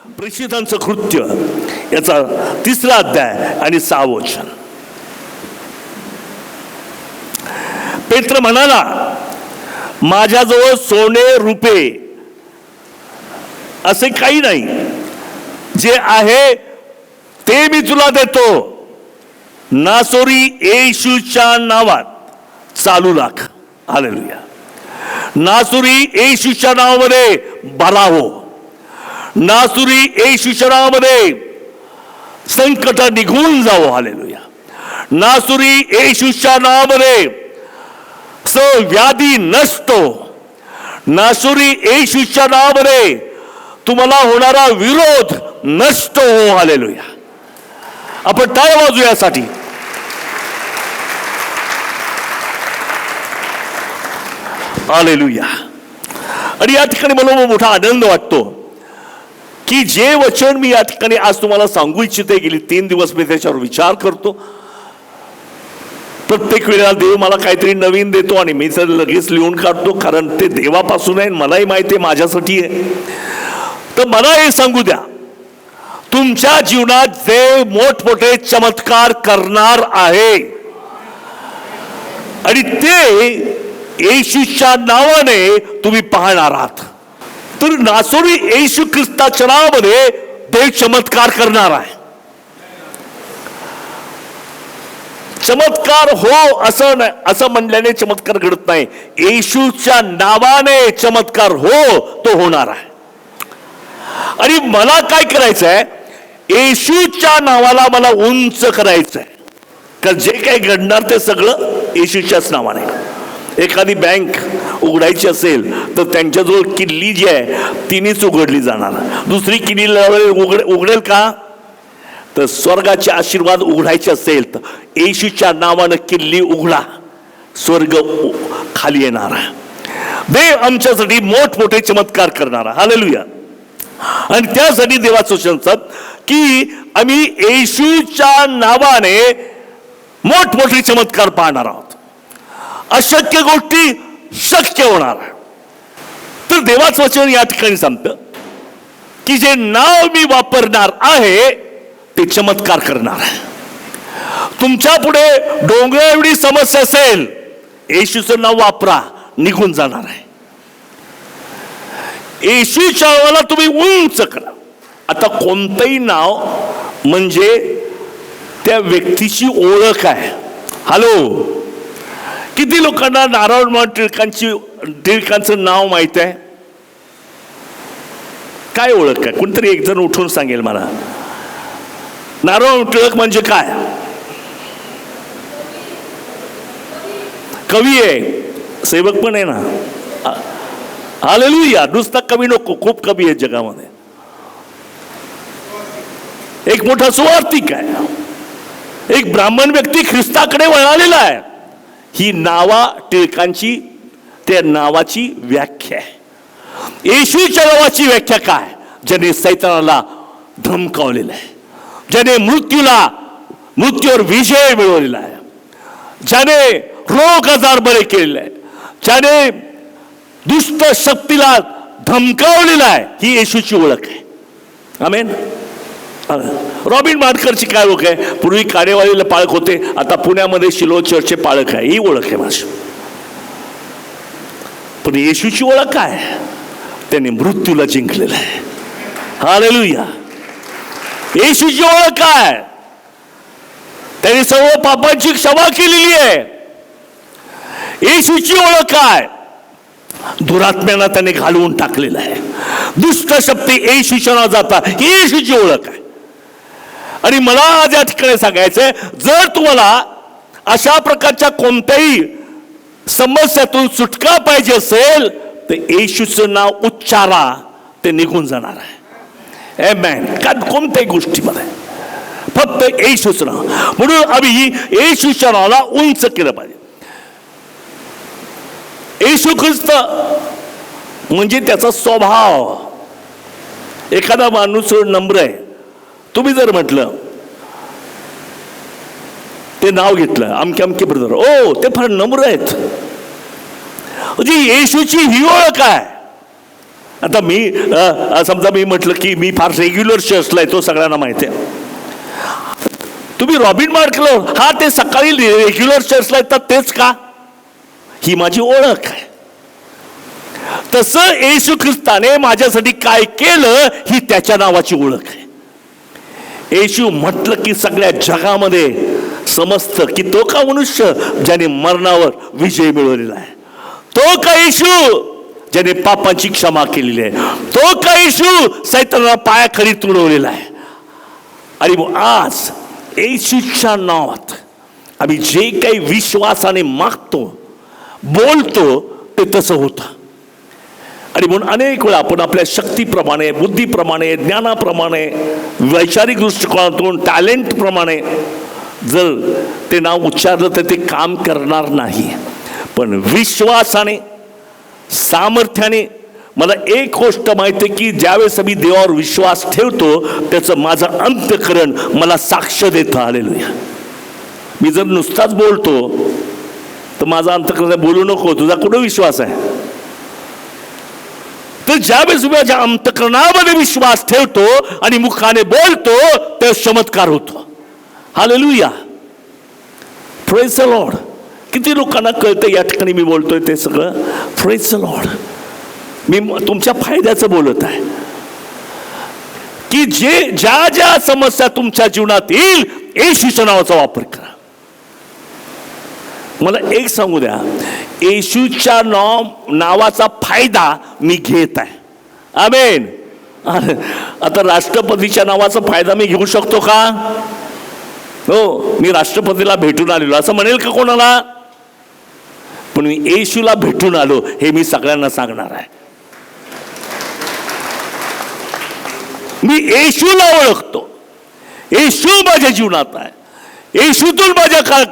प्रेषितांचं कृत्य याचा 3रा अध्याय आणि 6वं वचन. पेत्र म्हणाला, माझ्याजवळ सोने रुपे असे काही नाही, जे आहे ते मी तुला देतो. नासोरी येशूच्या नावात चालू लाग. हालेलुया. नासुरी येशूच्या नावामध्ये बरा हो. नासुरी येशूच्या नावामध्ये संकट निघून जावो. हालेलुया. नासुरी येशूच्या नावामध्ये व्याधी नसतो. नासुरी येशूच्या नावामध्ये तुम्हाला होणारा विरोध नष्ट हो. हालेलुया. आपण टाळ्या वाजू यासाठी. हालेलुया. आणि या ठिकाणी मला मोठा आनंद वाटतो की जे वचन मी या ठिकाणी आज तुम्हाला सांगू इच्छिते, गेली 3 दिवस मी त्याच्यावर विचार करतो. प्रत्येक वेळेला देव मला काहीतरी नवीन देतो आणि मी तर लगेच लिहून काढतो, कारण ते देवापासून आहे. मलाही माहिती आहे माझ्यासाठी आहे. तर मला हे सांगू द्या, तुमच्या जीवनात देव मोठमोठे चमत्कार करणार आहे आणि ते येशूच्या नावाने तुम्ही पाहणार आहात. तर नासोरी येशू ख्रिस्ताच्या नावामध्ये देव चमत्कार करणार आहे. चमत्कार हो असं म्हणल्याने चमत्कार घडत नाही. येशूच्या नावाने चमत्कार हो तो होणार आहे. आणि मला काय करायचंय, येशूच्या नावाला मला उंच करायचंय. कारण जे काही घडणार ते सगळं येशूच्याच नावाने. एखादी बँक उघडायची असेल तर त्यांच्याजवळ किल्ली जी आहे तिनेच उघडली जाणार. दुसरी किल्ली उघडेल का? तर स्वर्गाचे आशीर्वाद उघडायचे असेल तर येशूच्या नावानं किल्ली उघडा, स्वर्ग खाली येणार आहे. देव आमच्यासाठी मोठमोठे चमत्कार करणार आहे. हालेलुया. आणि त्यासाठी देवाचं वचन की आम्ही येशूच्या नावाने मोठमोठे चमत्कार पाहणार आहोत. अशक्य गोष्टी शक्य होणार. तर देवाचं वचन या ठिकाणी सांगतं की जे नाव मी वापरणार आहे ते चमत्कार करणार आहे. तुमच्या पुढे डोंगर एवढी समस्या असेल, येशूचं नाव वापरा, निघून जाणार आहे. येशूच्या नावाला तुम्ही उंच करा. आता कोणतंही नाव म्हणजे त्या व्यक्तीची ओळख आहे. हॅलो, किती लोकांना नारायण टिळकांचं नाव माहित आहे? काय ओळख आहे? कोणतरी एक जण उठून सांगेल मला. नारायण टिळक म्हणजे काय? कवी आहे, सेवक पण आहे ना. हालेलुया. नुसता कवी नको, खूप कवी आहेत जगामध्ये. एक मोठा सुवार्तिक आहे. एक ब्राह्मण व्यक्ती ख्रिस्ताकडे वळालेला आहे. ही नावा टिळकांची, त्या नावाची व्याख्या आहे. येशूच्या नावाची व्याख्या काय? ज्याने सैतानाला धमकावलेलं आहे, ज्याने मृत्यूवर विजय मिळवलेला आहे, ज्याने रोग आजार बरे केलेले आहे, ज्याने दुष्ट शक्तीला धमकावलेला आहे, ही येशूची ओळख आहे. आमेन. रॉबिन माडकरची काय ओळख आहे? पूर्वी काडेवाडीला पाळक होते, आता पुण्यामध्ये शिलो चर्चचे पाळक आहे. ही ओळख आहे माझी. पण येशूची ओळख काय? त्याने मृत्यूला जिंकलेलं आहे. हालेलुया. येशूची ओळख काय? त्याने सर्व पापांची क्षमा केलेली आहे. येशूची ओळख काय? दुरात्म्यांना त्याने घालवून टाकलेलं आहे. दुष्ट शक्ती येशूच्या नावात जातात, ही येशूची ओळख आहे. आणि मला आज या ठिकाणी सांगायचंय, जर तुम्हाला अशा प्रकारच्या कोणत्याही समस्यातून सुटका पाहिजे असेल तर येशूचं नाव उच्चारा, ते निघून जाणार आहे. आमेन. कोणत्याही गोष्टीमध्ये फक्त येशूचं नाव. म्हणून आम्ही येशूच्या नावाला उंच केलं पाहिजे. येशू ख्रिस्त म्हणजे त्याचा स्वभाव. एखादा माणूस नम्र आहे. तुम्ही जर म्हटलं, ते नाव घेतलं अमके अमके ब्रदर, ओ ते फार नम्र आहेत, म्हणजे येशूची ही ओळख आहे. आता मी समजा मी म्हटलं की मी फार रेग्युलर चर्चला येतो, सगळ्यांना माहिती आहे. तुम्ही रॉबिन मार्कलो, हा ते सकाळी रेग्युलर चर्चला येतात तेच का? ही माझी ओळख आहे. तसं येशू ख्रिस्ताने माझ्यासाठी काय केलं ही त्याच्या नावाची ओळख आहे. येशू म्हटलं की सगळ्या जगामध्ये समजतं की तो का मनुष्य ज्याने मरणावर विजय मिळवलेला आहे, तो का येशू ज्याने पापाची क्षमा केलेली आहे, तो का येशू सैतानाला पायाखाली तुडवलेला आहे. आणि मग आज येशूच्या नावात आम्ही जे काही विश्वासाने मागतो बोलतो ते तसं होतं. आणि म्हणून अनेक वेळा आपण आपल्या शक्तीप्रमाणे, बुद्धीप्रमाणे, ज्ञानाप्रमाणे, वैचारिक दृष्टिकोनातून, टॅलेंटप्रमाणे जर ते नाव उच्चारलं तर ते काम करणार नाही. पण विश्वासाने, सामर्थ्याने मला एक गोष्ट माहिती आहे की ज्यावेळेस मी देवावर विश्वास ठेवतो त्याचं माझं अंतःकरण मला साक्ष देतं. हालेलुया. मी जर नुसताच बोलतो तर माझा अंतःकरण बोलू नको, तुझा कुठं विश्वास आहे? तर ज्यावेळेस माझ्या अंतःकरणामध्ये विश्वास ठेवतो आणि मुखाने बोलतो ते चमत्कार होतो. हालेलुया. Praise the Lord. किती लोकांना कळतं या ठिकाणी मी बोलतोय ते सगळं? Praise the Lord. मी तुमच्या फायद्याचं बोलत आहे की ज्या ज्या समस्या तुमच्या जीवनात येईल येशूच्या नावाचा वापर करा. मला एक सांगू द्या, येशूच्या नावाचा फायदा मी घेत आहे. आमेन. आता राष्ट्रपतीच्या नावाचा फायदा मी घेऊ शकतो का? हो, मी राष्ट्रपतीला भेटून आलेलो असं म्हणेल का कोणाला? पण मी येशूला भेटून आलो हे मी सगळ्यांना सांगणार आहे. मी येशूला ओळखतो, येशू माझ्या जीवनात आहे, येशूतून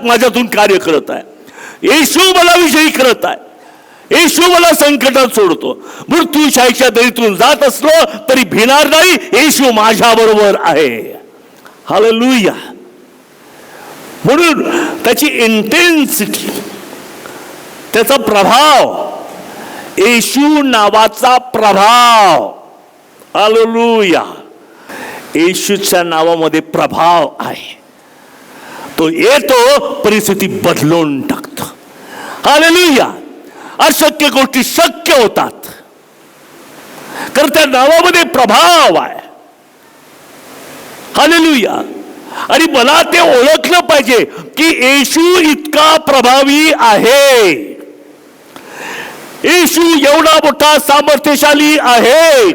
माझ्यातून कार्य करत आहे, येशू मला विजयी करत आहे, येशू मला संकटात सोडतो. मृत्यूशाहीच्या दरीतून जात असलो तरी भिणार नाही, येशू माझ्या बरोबर आहे. हालेलुया. म्हणून त्याची इंटेन्सिटी, त्याचा प्रभाव, येशू नावाचा प्रभाव, हालेलुया, येशूच्या नावामध्ये प्रभाव आहे. तो येतो, परिस्थिती बदलून टाकतो. हालेलुया. अशक्य गोष्टी शक्य होतात कारण त्या नावामध्ये प्रभाव आहे. हालेलुया. आणि मला ते ओळखलं पाहिजे की येशू इतका प्रभावी आहे, येशू एवढा मोठा सामर्थ्यशाली आहे,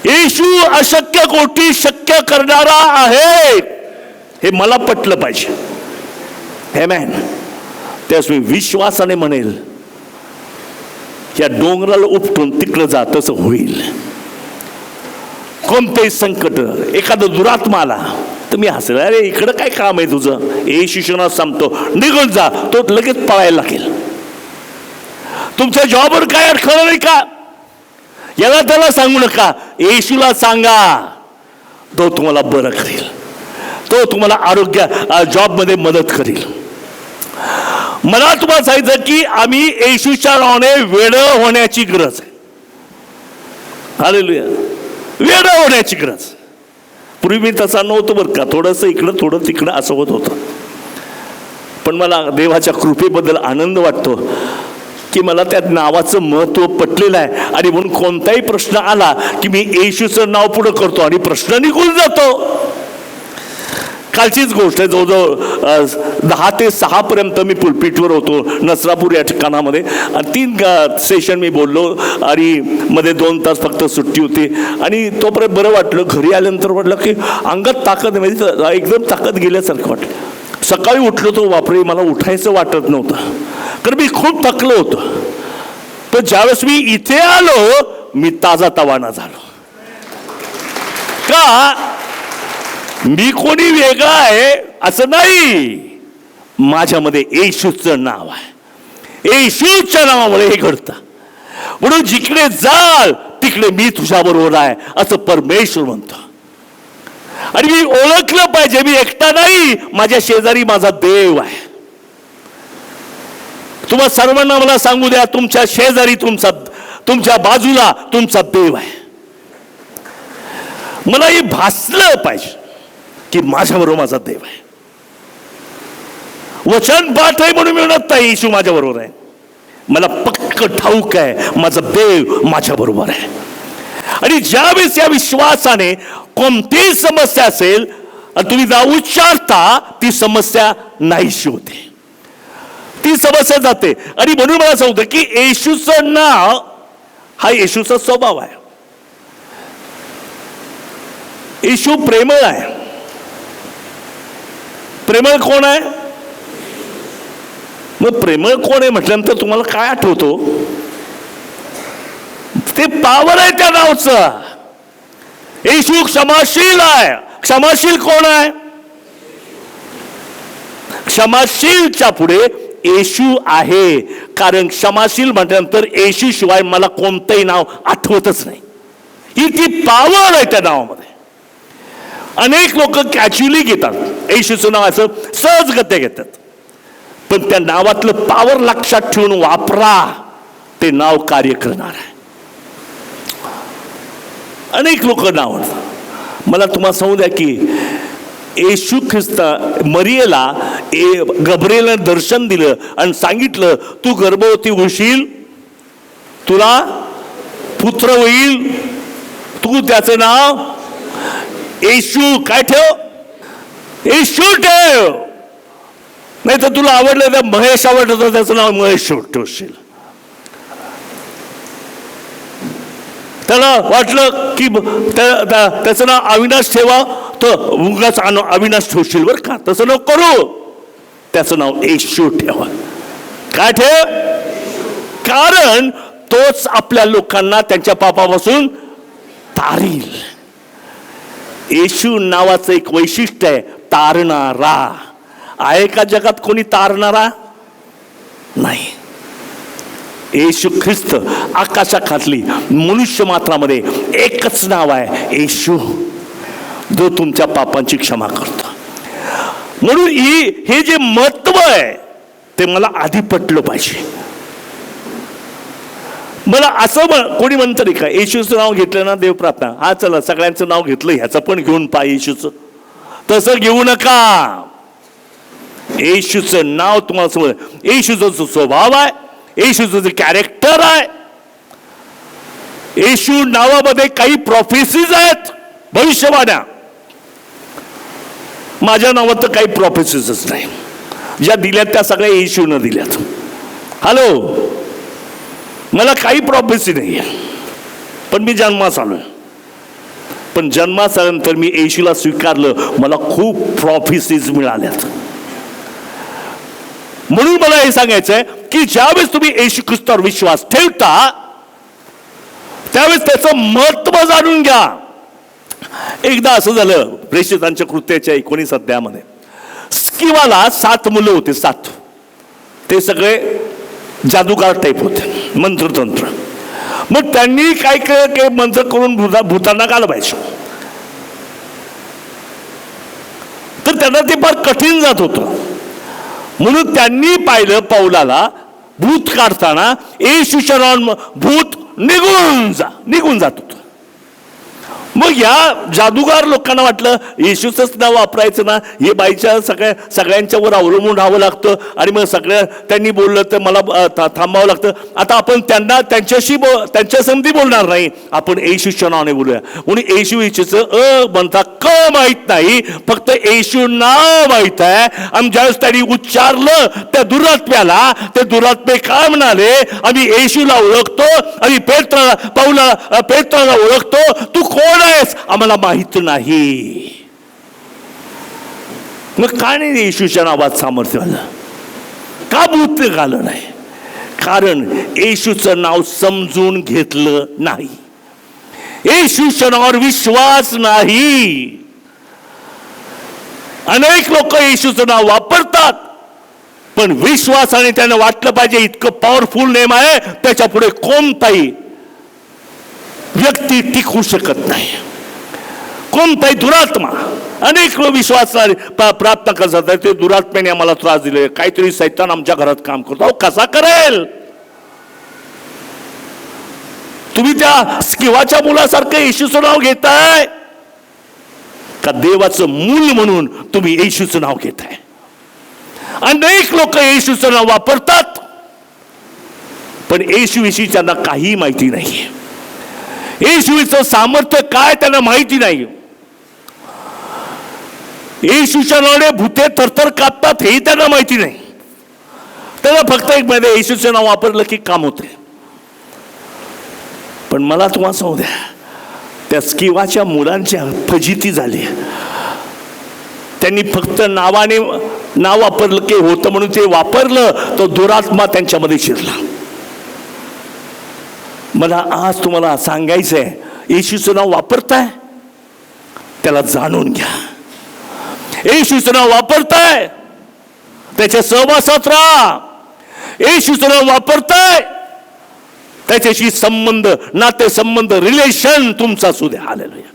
येशू अशक्य गोष्टी शक्य करणारा आहे. हे मला पटलं पाहिजे. आमेन. त्यास मी विश्वासाने म्हणेल या डोंगराला उपटून तिकडं जा, तसं होईल. कोणतेही संकट, एखादं दुरात्मा आला तर मी हसेल, अरे इकडं काय काम आहे तुझं, येशूच्या सांगतो निघून जा, तो लगेच पळायला लागेल. तुमच्या जॉबवर काय अडखळ नाही का? याला त्याला सांगू नका, येशूला सांगा, तो तुम्हाला बरं करेल, तो तुम्हाला आरोग्य जॉबमध्ये मदत करेल. मला तुम्हाला सांगितलं की आम्ही येशूच्या नावाने वेडं होण्याची गरज आहे. हालेलुया. वेडं होण्याची गरज. पूर्वी मी तसा नव्हतो बरं का, थोडंसं इकडं थोडं तिकडं असं होत होतं. पण मला देवाच्या कृपेबद्दल आनंद वाटतो की मला त्या नावाचं महत्त्व पटलेलं आहे. आणि म्हणून कोणताही प्रश्न आला की मी येशूचं नाव पुढं करतो आणि प्रश्न निघून जातो. कालचीच गोष्ट आहे, जवळजवळ 10 ते 6 पर्यंत मी पुलपीटवर होतो नसरापूर या ठिकाणामध्ये. 3 सेशन मी बोललो आणि मध्ये 2 तास फक्त सुट्टी होती. आणि तोपर्यंत बरं वाटलं. घरी आल्यानंतर वाटलं की अंगात ताकद, म्हणजे एकदम ताकद गेल्यासारखं वाटलं. सकाळी उठलो तो बापरे, मला उठायचं वाटत नव्हतं कारण मी खूप थकलो होतो. तर ज्यावेळेस मी इथे आलो मी ताजा तवाना झालो. का? मी कोणी वेगळा आहे असं नाही, माझ्यामध्ये येशूचं नाव आहे, येशूच्या नावामुळे हे घडतं. म्हणून जिकडे जाल तिकडे मी तुझ्या बरोबर आहे असं परमेश्वर म्हणतो. आणि मी ओळखलं पाहिजे मी एकटा नाही, माझ्या शेजारी माझा देव आहे. तुम्हा सर्वांना मला सांगू द्या, तुमच्या शेजारी तुमच्या बाजूला तुमचा देव आहे. मला हे भासलं पाहिजे की माझ्याबरोबर माझा देव आहे. वचन पाठ आहे म्हणून मी म्हणत नाही येशू माझ्या बरोबर आहे. मला पक्क ठाऊक आहे माझा देव माझ्या बरोबर आहे. आणि ज्यावेळेस या विश्वासाने कोणतीही समस्या असेल आणि तुम्ही जाऊन उच्चारता, ती समस्या नाहीशी होते, ती समस्या जाते. आणि म्हणून मला सांगतो की येशूचं नाव हा येशूचा स्वभाव आहे. येशू प्रेमळ आहे. प्रेमळ कोण आहे? मग प्रेमळ कोण आहे म्हटल्यानंतर तुम्हाला काय आठवतो? ते पावर आहे त्या नावचं. येशू क्षमाशील आहे. क्षमाशील कोण आहे? क्षमाशीलच्या पुढे येशू आहे. कारण क्षमाशील म्हटल्यानंतर येशू शिवाय मला कोणतंही नाव आठवतच नाही. ही ती पावर आहे त्या नावामध्ये. अनेक लोक कॅच्युअली घेतात, येशूचं नाव असं सहजगत्या घेतात, पण त्या नावातलं पावर लक्षात ठेवून वापरा, ते नाव कार्य करणार आहे. अनेक लोक नाव, मला तुम्हाला सांगू द्या की येशू ख्रिस्त मरियेला गब्रिएलनं दर्शन दिलं आणि सांगितलं तू गर्भवती होशील, तुला पुत्र होईल, तू त्याचं नाव येशू काय ठेव? येशू ठेव. नाही तर तुला आवडलं तर महेश आवडलं तर त्याचं नाव महेश ठेवशील. त्याला वाटलं की त्याचं नाव अविनाश ठेवा तर उगाच अविनाश ठेवशील बरं का, तसं नको करू, त्याचं नाव येशू ठेवा. काय ठेव? कारण तोच आपल्या लोकांना त्यांच्या पापापासून तारील. येशू नावाचं एक वैशिष्ट्य आहे, तारणारा. आहे का जगात कोणी तारणारा? नाही. येशू ख्रिस्त आकाशाखाली मनुष्य मात्रामध्ये एकच नाव आहे, येशू, जो तुमच्या पापांची क्षमा करतो. म्हणून हे जे महत्व आहे ते मला आधी पटलं पाहिजे. मला असं कोणी म्हणतं नाही का येशूचं नाव घेतलं ना देव प्रार्थना, हा चला सगळ्यांचं नाव घेतलं ह्याचं पण घेऊन पा येशूचं. तसं घेऊ नका. येशूचं नाव तुम्हाला समज, येशूचा जो स्वभाव आहे, येशूचं जे कॅरेक्टर आहे, येशू नावामध्ये काही प्रॉफेसीज आहेत, भविष्यवाण्या. माझ्या नावात तर काही प्रॉफेसीजच नाही. ज्या दिल्यात त्या सगळ्या येशूनं दिल्यात. हॅलो, मला काही प्रॉफेसी नाही आहे, पण मी जन्मास आलोय. पण जन्मास आल्यानंतर मी येशूला स्वीकारलं, मला खूप प्रॉफेसीज मिळाल्यात. म्हणून मला हे सांगायचं आहे की ज्यावेळेस तुम्ही येशू ख्रिस्तावर विश्वास ठेवता त्यावेळेस त्याचं महत्व जाणून घ्या. एकदा असं झालं प्रेषितांच्या कृत्याच्या 19 अध्यायामध्ये, स्किवाला 7 मुलं होते, 7. ते सगळे जादूगार टाईप होते, मंत्रतंत्र. मग त्यांनी काय केलं की मंत्र करून भूतांना घालवायचे. तर त्यांना ते फार कठीण जात होतं. म्हणून त्यांनी पाहिलं पौलाला भूत काढताना येशूच्या नावानं भूत निघून जात होतं. मग या जादूगार लोकांना वाटलं येशूचंच नाव वापरायचं ना, हे बाईच्या सगळ्यांच्यावर अवलंबून राहावं लागतं. आणि मग त्यांनी बोललं तर मला थांबावं लागतं. आता आपण त्यांच्या संधी बोलणार नाही, आपण येशूच्या नावाने बोलूया. म्हणून येशू येशूचं म्हणता क माहीत नाही, फक्त येशू नाव माहीत आहे. आणि ज्यावेळेस त्यांनी उच्चारलं त्या दुरात्म्याला, ते दुरात्मे काय म्हणाले, आम्ही येशूला ओळखतो आणि पेत्राला ओळखतो, तू कोण आहेस आम्हाला माहित नाही. मग का नाही येशूच्या नावात सामर्थ्य आलं? का भूत निघालं नाही? कारण येशूचं नाव समजून घेतलं नाही, येशूच्या नावावर विश्वास नाही. अनेक लोक येशूचं नाव वापरतात, पण विश्वासाने त्यांना वाटलं पाहिजे इतकं पॉवरफुल नेम आहे, त्याच्या पुढे कोणताही व्यक्ती टिकू शकत नाही, कोणताही दुरात्मा. अनेक लोक विश्वासाने प्रार्थना करतात, ते दुरात्म्याने आम्हाला त्रास दिले, काहीतरी सैतान आमच्या घरात काम करतो. कसा करेल? तुम्ही त्या स्किवाच्या मुलासारखं येशूचं नाव घेताय का देवाचं मूल म्हणून तुम्ही येशूचं नाव घेताय? अनेक लोक येशूचं नाव वापरतात, पण येशूविषयी त्यांना काही माहिती नाही. येशूचं सामर्थ्य काय त्यांना माहिती नाही. येशूच्या नावाने भूते थरथर कापतात हे त्यांना माहिती नाही. त्यांना फक्त एक मध्ये येशूचं नाव वापरलं की काम होते. पण मला तुम्हाला सांगू द्या, त्या स्किवाच्या मुलांच्या फजिती झाली. त्यांनी फक्त नाव वापरलं की होतं म्हणून ते वापरलं, तो दुरात्मा त्यांच्यामध्ये शिरला. मला आज तुम्हाला सांगायचंय, येशूचं नाव वापरताय त्याला जाणून घ्या. येशूचं नाव वापरताय त्याच्या सहवासात राहा. येशूचं नाव वापरताय त्याच्याशी संबंध, नातेसंबंध, रिलेशन तुमचा असू द्या. हालेलुया.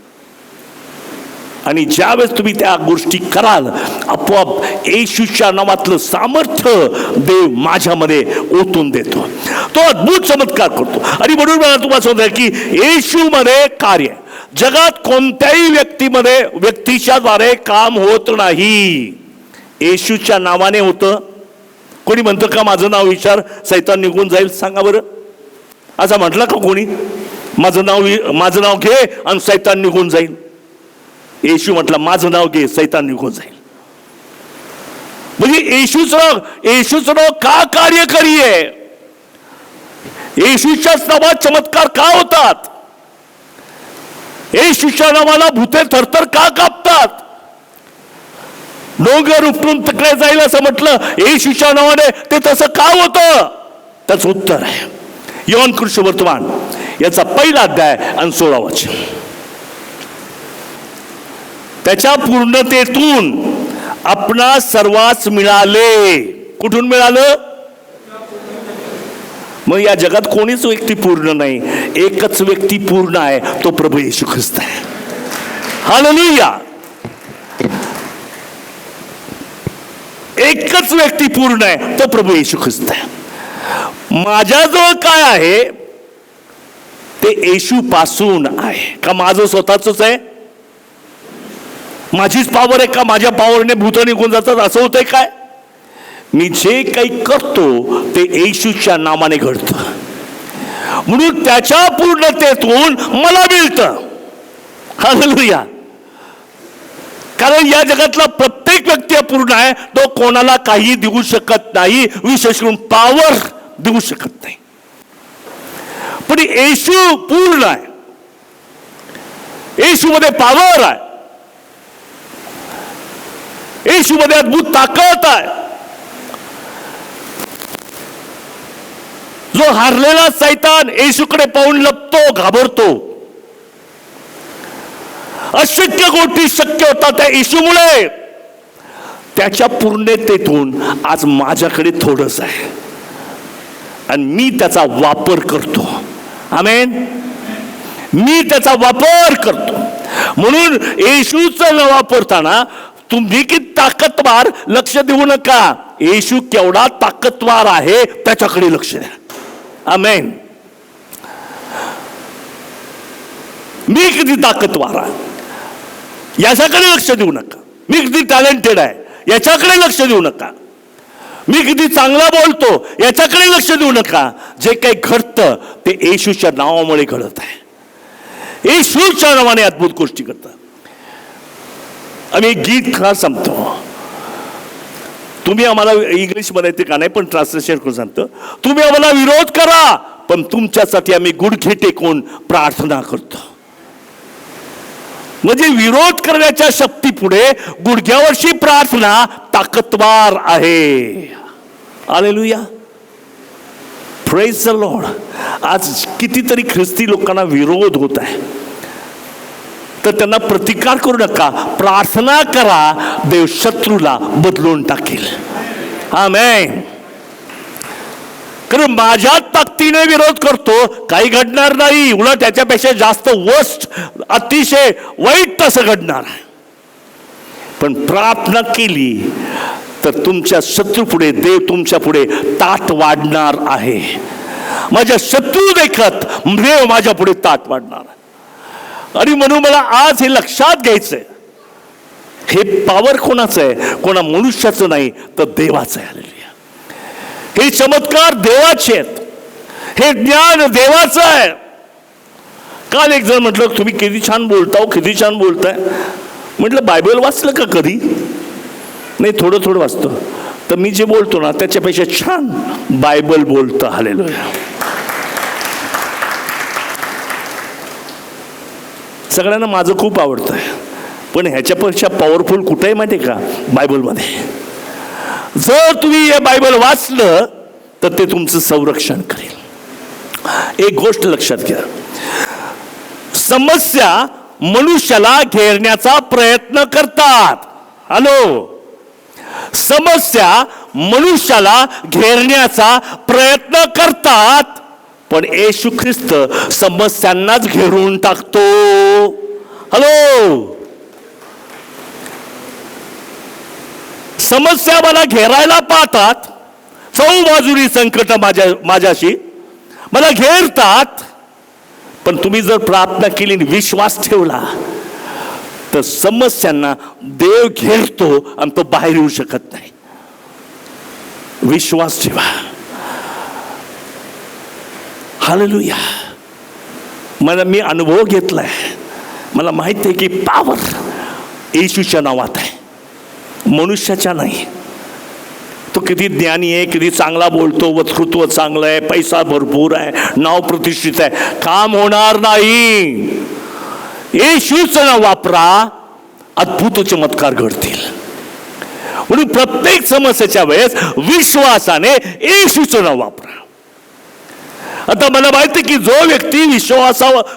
आणि ज्यावेळेस तुम्ही त्या गोष्टी कराल, आपोआप येशूच्या नावातलं सामर्थ्य देव माझ्यामध्ये ओतून देतो. तो अद्भुत चमत्कार करतो. आणि म्हणून मला तुम्हाला सांगतो की येशूमध्ये कार्य जगात कोणत्याही व्यक्तीच्या द्वारे काम होत नाही, येशूच्या नावाने होतं. कोणी म्हणतं का माझं नाव विचार सैतान निघून जाईल? सांगा बरं, असं म्हटलं का कोणी? माझं नाव घे आणि सैतान निघून जाईल. येशू म्हटलं माझं नाव घे, सैतान निघून जाईल. म्हणजे येशूचं नाव का कार्यकारी आहे? येशूच्याच नावात चमत्कार का होतात? येशूच्या नावाला भूते थरथर का कापतात? डोंगर उपटून तिकडे जाईल असं म्हटलं येशूच्या नावाने, ते तसं का होतं? त्याचं उत्तर आहे योहान कृष्ण वर्तमान याचा 1 अध्याय आणि 16 वचन. त्याच्या पूर्णतेतून आपणास सर्वांस मिळाले. कुठून मिळालं? मग या जगात कोणीच व्यक्ती पूर्ण नाही, एकच व्यक्ती पूर्ण आहे, तो प्रभू येशू ख्रिस्त आहे. हालेलुया. एकच व्यक्ती पूर्ण आहे, तो प्रभू येशू ख्रिस्त आहे. माझ्याजवळ काय आहे ते येशू पासून आहे का माझं स्वतःच आहे? माझीच पॉवर आहे का माझ्या पॉवरने भूत निघून जातात असं होतंय काय? मी जे काही करतो ते येशूच्या नावाने घडतं, म्हणून त्याच्या पूर्णतेतून मला मिळतं. हालेलुया. कारण या जगातला प्रत्येक व्यक्ती अपूर्ण आहे, तो कोणाला काही देऊ शकत नाही, विशेष करून पॉवर देऊ शकत नाही. पण येशू पूर्ण आहे, येशूमध्ये पॉवर आहे, येशूमध्ये अद्भुत ताकद आहे. जो हारलेला सैतान येशूकडे पाहून लपतो, घाबरतो. अशक्य गोष्टी शक्य होतात त्या येशूमुळे. त्याच्या पूर्णतेतून आज माझ्याकडे थोडंच आहे आणि मी त्याचा वापर करतो. आमेन. मी त्याचा वापर करतो. म्हणून येशूचं न वापरताना तुम्ही किती ताकदवार लक्ष देऊ नका, येशू केवढा ताकदवार आहे त्याच्याकडे लक्ष द्या. आमेन. मी किती ताकदवार आहे याच्याकडे लक्ष देऊ नका. मी किती टॅलेंटेड आहे याच्याकडे लक्ष देऊ नका. मी किती चांगला बोलतो याच्याकडे लक्ष देऊ नका. जे काही घडतं ते येशूच्या नावामुळे घडत आहे. येशूच्या नावाने अद्भुत गोष्टी करतात. आम्ही गीत खा सांगतो, तुम्ही आम्हाला इंग्लिशमध्ये ते का नाही पण ट्रान्सलेशन करून सांगतो, तुम्ही आम्हाला विरोध करा पण तुमच्यासाठी आम्ही गुडघे टेकून प्रार्थना करतो. म्हणजे विरोध करण्याच्या शक्ती पुढे गुडघ्यावरची प्रार्थना ताकदवार आहे. हालेलुया. Praise the Lord. आज कितीतरी ख्रिस्ती लोकांना विरोध होत आहे, तर त्यांना प्रतिकार करू नका, प्रार्थना करा, देव शत्रूला बदलून टाकेल. आमेन. कारण माझ्या ताकदीने विरोध करतो काही घडणार नाही, उलट त्याच्यापेक्षा जास्त वर्स्ट, अतिशय वाईट असं घडणार आहे. पण प्रार्थना केली तर तुमच्या शत्रू पुढे देव तुमच्या पुढे ताट वाढणार आहे. माझ्या शत्रू देखत देव माझ्या पुढे ताट वाढणार. आणि म्हणून मला आज हे लक्षात घ्यायचंय, हे पॉवर कोणाचं आहे? कोणा मनुष्याचं नाही, तर देवाचं आहे. हालेलुया. हे चमत्कार देवाचे आहेत, हे ज्ञान देवाचं आहे. काल एक जण म्हटलं, तुम्ही किती छान बोलता, किती छान बोलताय. म्हटलं बायबल वाचलं का कधी? नाही, थोडं थोडं वाचतो. तर मी जे बोलतो ना त्याच्यापेक्षा छान बायबल बोलतं. हालेलुया. सगळ्यांना माझं खूप आवडतं, पण ह्याच्यापेक्षा पॉवरफुल कुठे आहे माहिती आहे का? बायबलमध्ये. जर तुम्ही हे बायबल वाचलं तर ते तुमचं संरक्षण करेल. एक गोष्ट लक्षात घ्या, समस्या मनुष्याला घेरण्याचा प्रयत्न करतात. हॅलो, समस्या मनुष्याला घेरण्याचा प्रयत्न करतात, पण येशू ख्रिस्त समस्यांनाच घेरून टाकतो. हॅलो, समस्या मला घेरायला पाहतात, चौबाजूनी संकट माझ्याशी मला घेरतात, पण तुम्ही जर प्रार्थना केली, विश्वास ठेवला, तर समस्यांना देव घेरतो आणि तो बाहेर येऊ शकत नाही. विश्वास ठेवा. हालेलुया. मी अनुभव घेतलाय, मला माहिती आहे की पॉवर येशूच्या नावात आहे, मनुष्याच्या नाही. तो किती ज्ञानी आहे, किती चांगला बोलतो, वक्तृत्व चांगलं आहे, पैसा भरपूर आहे, नाव प्रतिष्ठित आहे, काम होणार नाही. येशूचं नाव वापरा, अद्भुत चमत्कार घडतील. म्हणून प्रत्येक समस्येच्या वेळेस विश्वासाने येशूचं नाव वापरा. आता मला माहिती की जो व्यक्ती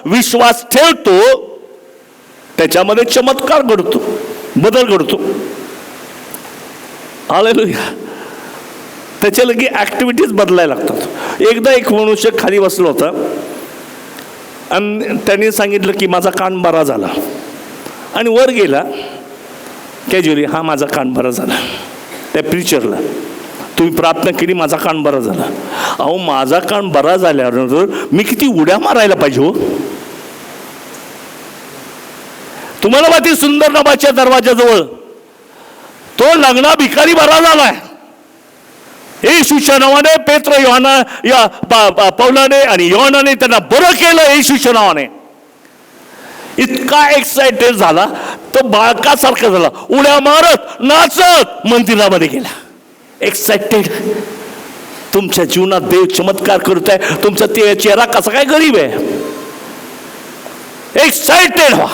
विश्वास ठेवतो त्याच्यामध्ये चमत्कार घडतो, बदल घडतो. हालेलुया. त्याच्या लगी ऍक्टिव्हिटीज बदलायला लागतात. एकदा एक मनुष्य खाली बसला होता आणि त्याने सांगितलं की माझा कान बरा झाला, आणि वर गेला कॅज्युअली, हा माझा कान बरा झाला. त्या प्रीचरला, तुम्ही प्रार्थना केली, माझा कान बरा झाला. अहो, माझा कान बरा झाल्यानंतर मी किती उड्या मारायला पाहिजे हो. तुम्हाला माहिती, सुंदर नबाच्या दरवाजाजवळ तो लग्ना भिकारी बरा झालाय येशूच्या नावाने. पेत्र, योहाना, या पौलाने आणि योहानाने त्यांना बरं केलं येशूच्या नावाने. इतका एक्साइटेड झाला, तो बाळकासारखा झाला, उड्या मारत नाचत मंदिरामध्ये गेला. एक्साइटेड. तुमच्या जीवनात देव चमत्कार करतोय, तुमचा ते चेहरा कसा काय गरीब आहे? एक्साइटेड व्हा,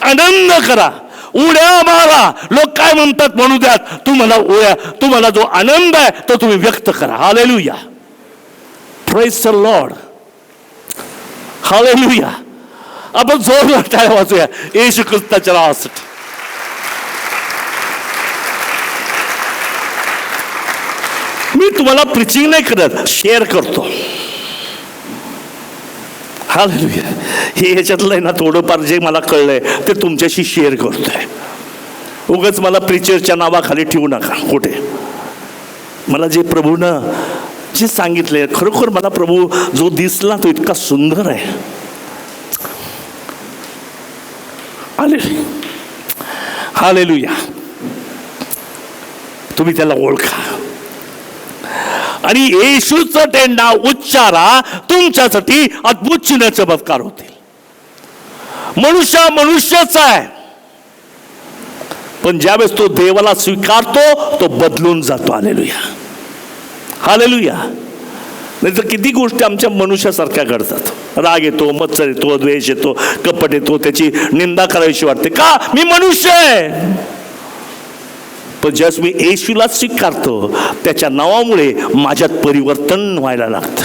आनंद करा, उड्या मारा. लोक काय म्हणतात म्हणू द्यात, तुम्हाला जो आनंद आहे तो तुम्ही व्यक्त करा. Hallelujah. Praise the Lord. Hallelujah. आपण जोरदार टाळ्या वाजूया येशू ख्रिस्ताच्या नावासाठी. मी तुम्हाला प्रीचिंग नाही करत, शेअर करतो. हालेलुया. हे ह्याच्यातलं आहे ना, थोडंफार जे मला कळलंय ते तुमच्याशी शेअर करतोय. उगाच मला प्रीचरच्या नावाखाली ठेवू नका कुठे. मला जे प्रभूनं जे सांगितलंय, खरोखर मला प्रभू जो दिसला तो इतका सुंदर आहे. हालेलुया. तुम्ही त्याला ओळखा आणि येशूचं ते नाव उच्चारा, तुमच्यासाठी अद्भुत चिन्ह चमत्कार होतील. मनुष्यच आहे, पण ज्यावेळेस तो देवाला स्वीकारतो तो बदलून जातो. हालेलुया. हालेलुया. नाही तर किती गोष्टी आमच्या मनुष्यासारख्या घडतात. राग येतो, मत्सर येतो, द्वेष येतो, कपट येतो, त्याची निंदा करायची वाटते. का? मी मनुष्य आहे. पण ज्यावेळेस मी येशूला स्वीकारतो, त्याच्या नावामुळे माझ्यात परिवर्तन व्हायला लागतं,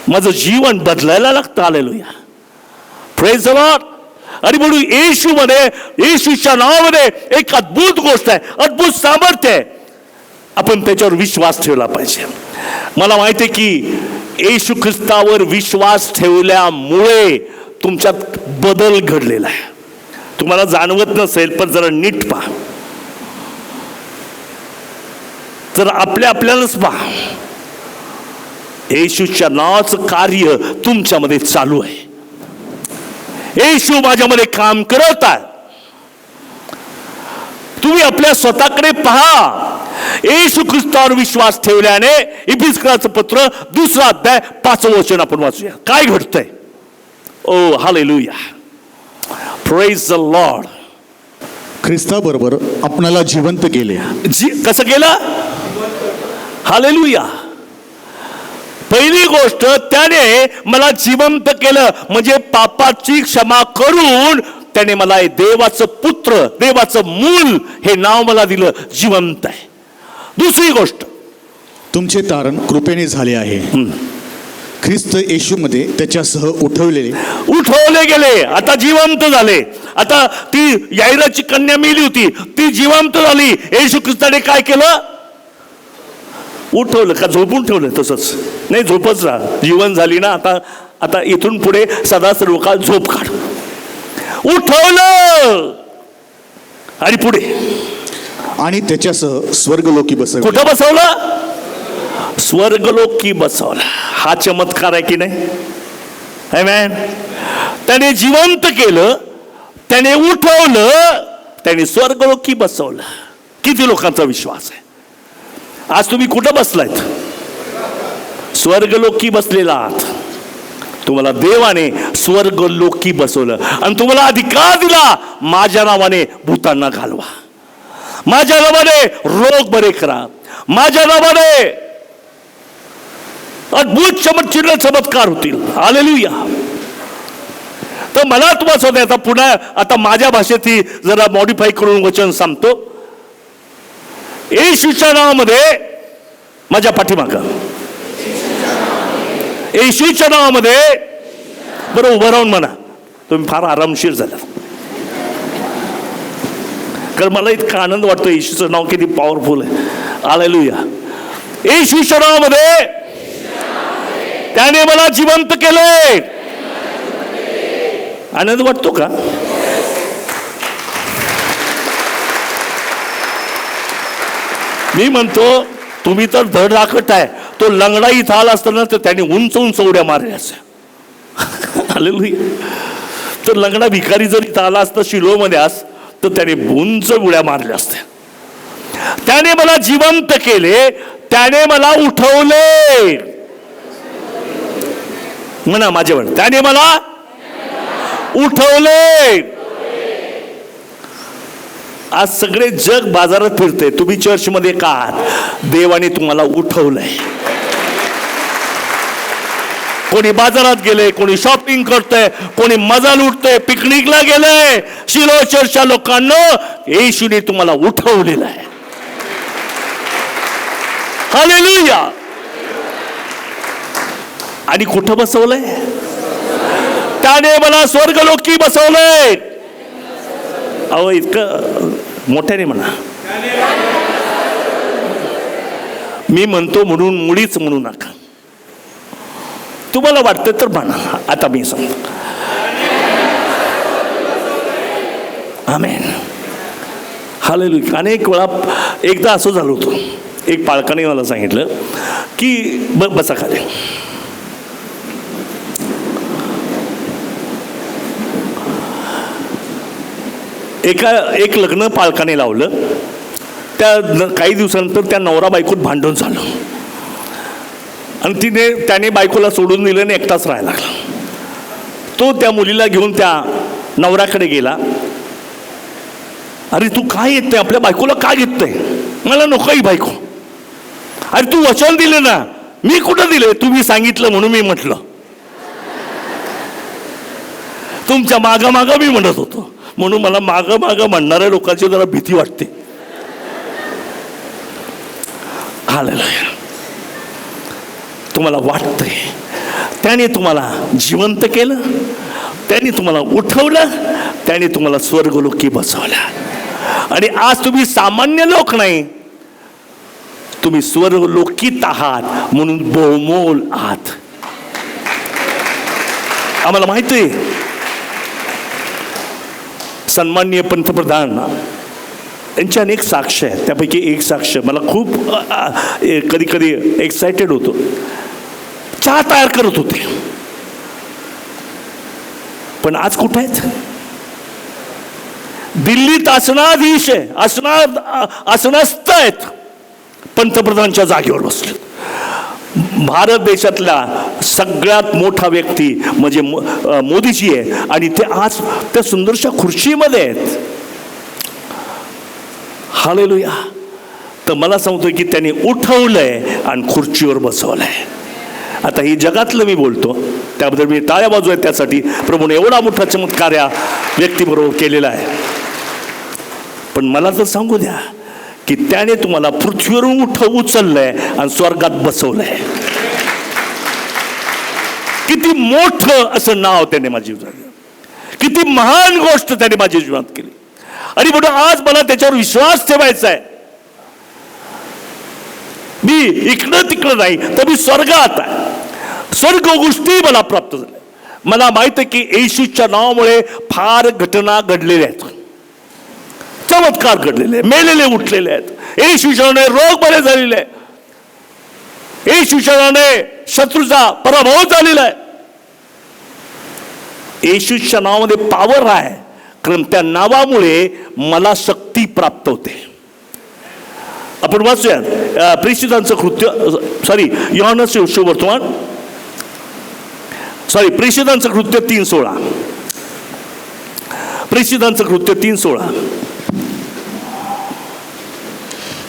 माझं जीवन बदलायला लागतं. हालेलुया. Praise the Lord. आणि म्हणून येशूच्या नावामध्ये एक अद्भुत गोष्ट आहे, अद्भुत सामर्थ्य आहे. आपण त्याच्यावर विश्वास ठेवला पाहिजे. मला माहिती आहे की येशू ख्रिस्तावर विश्वास ठेवल्यामुळे तुमच्यात बदल घडलेला आहे. तुम्हाला जाणवत नसेल पण जरा नीट पहा, जरा आपल्यालाच पहा. येशूच्या नावाचं कार्य तुमच्यामध्ये चालू आहे. येशू माझ्यामध्ये काम करत आहे. तुम्ही आपल्या स्वतःकडे पहा. येशू ख्रिस्तावर विश्वास ठेवल्याने इफिसकराचं पत्र 2 अध्याय 5 वचन आपण वाचूया. काय घडतंय? ओ हालेलुया, प्रेज द लॉर्ड. ख्रिस्ताबरोबर आपणाला जिवंत केले. कसं केलं? हालेलुया. पहिली गोष्ट, त्याने मला जिवंत केलं म्हणजे पापाची क्षमा करून त्याने मला देवाचं पुत्र, देवाचं मूल हे नाव मला दिलं, जिवंत आहे. दुसरी गोष्ट, तुमचे तारण कृपेने झाले आहे. ख्रिस्त येशूमध्ये त्याच्यासह उठवले गेले. आता जिवंत झाले. आता ती याईराची कन्या मेली होती, ती जिवंत झाली. येशू ख्रिस्ताने काय केलं? उठवलं. का झोपून ठेवलं? तसंच नाही, झोपच राहा. जीवन झाली ना, आता इथून पुढे सदा सर्व काळ झोप काढ. उठवलं आणि पुढे आणि त्याच्यासह स्वर्गलोकी बसवले. कुठं बसवलं? स्वर्गलोकी बसवलं. हा चमत्कार आहे की नाही? आमेन. त्याने जिवंत केलं, त्याने उठवलं, त्याने स्वर्गलोकी बसवलं. किती लोकांचा विश्वास आहे? आज तुम्ही कुठं बसलायत? स्वर्गलोकी बसलेला आहात. तुम्हाला देवाने स्वर्गलोकी बसवलं आणि तुम्हाला अधिकार दिला, माझ्या नावाने भूतांना घालवा, माझ्या नावाने रोग बरे करा, माझ्या नावाने अद्भुत चमत्कार होतील. हालेलुया. तर मला तुम्हाला होतं, आता पुन्हा आता माझ्या भाषेत ही जरा मॉडिफाय करून वचन सांगतो. येशूच्या नावामध्ये, माझ्या पाठीमागं, येशूच्या नावामध्ये, बरं उभं राहून म्हणा. तुम्ही फार आरामशीर झाला, कारण मला इतका आनंद वाटतो. येशूचं नाव किती पॉवरफुल आहे. हालेलुया. येशूच्या नावामध्ये त्याने मला जिवंत केले. आनंद वाटतो का? मी म्हणतो, तुम्ही तर धडधाकट आहे. तो लंगडा इथं आला असताना तर त्याने उंच उंच उड्या मारल्या असत्या. हालेलुया. तर लंगडा भिकारी जर इथं आला असता शिलोमध्ये आस, तर त्याने उंच उड्या मारल्या असत्या. त्याने मला जिवंत केले, त्याने मला उठवले. म्हणा माझ्यावर, त्याने मला उठवले. आज सगळे जग बाजारात फिरते, तुम्ही चर्चमध्ये का आहात? देवाने तुम्हाला उठवलंय. कोणी बाजारात गेले, कोणी शॉपिंग करतंय, कोणी मजा लुटतंय, पिकनिकला गेलंय. शिलो चर्चच्या लोकांना येशूने तुम्हाला उठवलेलं आहे. हालेलुया. आणि कुठं बसवलंय? त्याने मला स्वर्गलोकी बसवलंय. अहो, इतकं मोठ्याने म्हणा. मी म्हणतो म्हणून मुळीच म्हणू नका. तुम्हाला वाटतं तर म्हणा. आता मी सांगतो. आमेन. हालेलुया. अनेक वेळा एकदा असं झालं होतं, एक पालकाने मला सांगितलं की बसा खाली. एक लग्न पालकाने लावलं. त्या काही दिवसानंतर त्या नवरा बायकोत भांडण झालं आणि त्याने बायकोला सोडून दिलं आणि एकटाच राहायला लागला. तो त्या मुलीला घेऊन त्या नवऱ्याकडे गेला. अरे तू काय येत नाही? आपल्या बायकोला काय घेत नाही? मला नको ही बायको. अरे तू वचन दिले ना. मी कुठं दिले? तुम्ही सांगितलं म्हणून मी म्हटलं. तुमच्या मागं मी म्हणत होतो, म्हणून मला मागं म्हणणाऱ्या लोकांची जरा भीती वाटते. हालेलुया. तुम्हाला वाटतंय त्याने तुम्हाला जिवंत केलं, त्याने तुम्हाला उठवलं, त्याने तुम्हाला स्वर्गलोकी बसवलं. आणि आज तुम्ही सामान्य लोक नाही, तुम्ही स्वर्गलोकीत आहात, म्हणून बहुमोल आहात. आम्हाला माहिती आहे. सन्माननीय पंतप्रधान यांचे अनेक साक्ष आहेत. त्यापैकी एक साक्ष मला खूप कधी कधी एक्सायटेड होतो. चहा तयार करत होते. पण आज कुठे आहेत? दिल्लीत आसनाधीश आसनस्थ आहेत, पंतप्रधानांच्या जागेवर बसले. भारत देशातला सगळ्यात मोठा व्यक्ती म्हणजे मोदीजी आहे, आणि ते आज त्या सुंदरशा खुर्चीमध्ये आहेत. हालेलुया. तर मला सांगतोय की त्यांनी उठवलंय आणि खुर्चीवर बसवलंय. आता ही जगातलं मी बोलतो, त्याबद्दल मी टाळ्या वाजवूया. त्यासाठी प्रभूने एवढा मोठा चमत्कार या व्यक्तीबरोबर केलेला आहे. पण मला तर सांगू द्या की त्याने तुम्हाला पृथ्वीवरून उचललंय आणि स्वर्गात बसवलंय. किती मोठं असं नाव त्याने माझ्या जीवनात, किती महान गोष्ट त्याने माझ्या जीवनात केली. आणि म्हणून आज मला त्याच्यावर विश्वास ठेवायचा आहे. मी इकडं तिकडं नाही, तर मी स्वर्गात आहे. स्वर्ग गोष्टी मला प्राप्त झाल्या. मला माहित आहे की येशूच्या नावामुळे फार घटना घडलेल्या आहेत, चमत्कार घडलेले, मेलेले उठलेले आहेत. येशूच्या नावाने रोग बरे झालेले आहे. येशूच्या नावाने शत्रूचा पराभव झालेला आहे. येशूच्या नावामध्ये पॉवर आहे, कारण त्या नावामुळे मला शक्ती प्राप्त होते. आपण वाचूया प्रेषितांचं कृत्य, योहानचं शुभवर्तमान, प्रेषितांचं कृत्य 3:16. प्रेषितांचं कृत्य 3:16.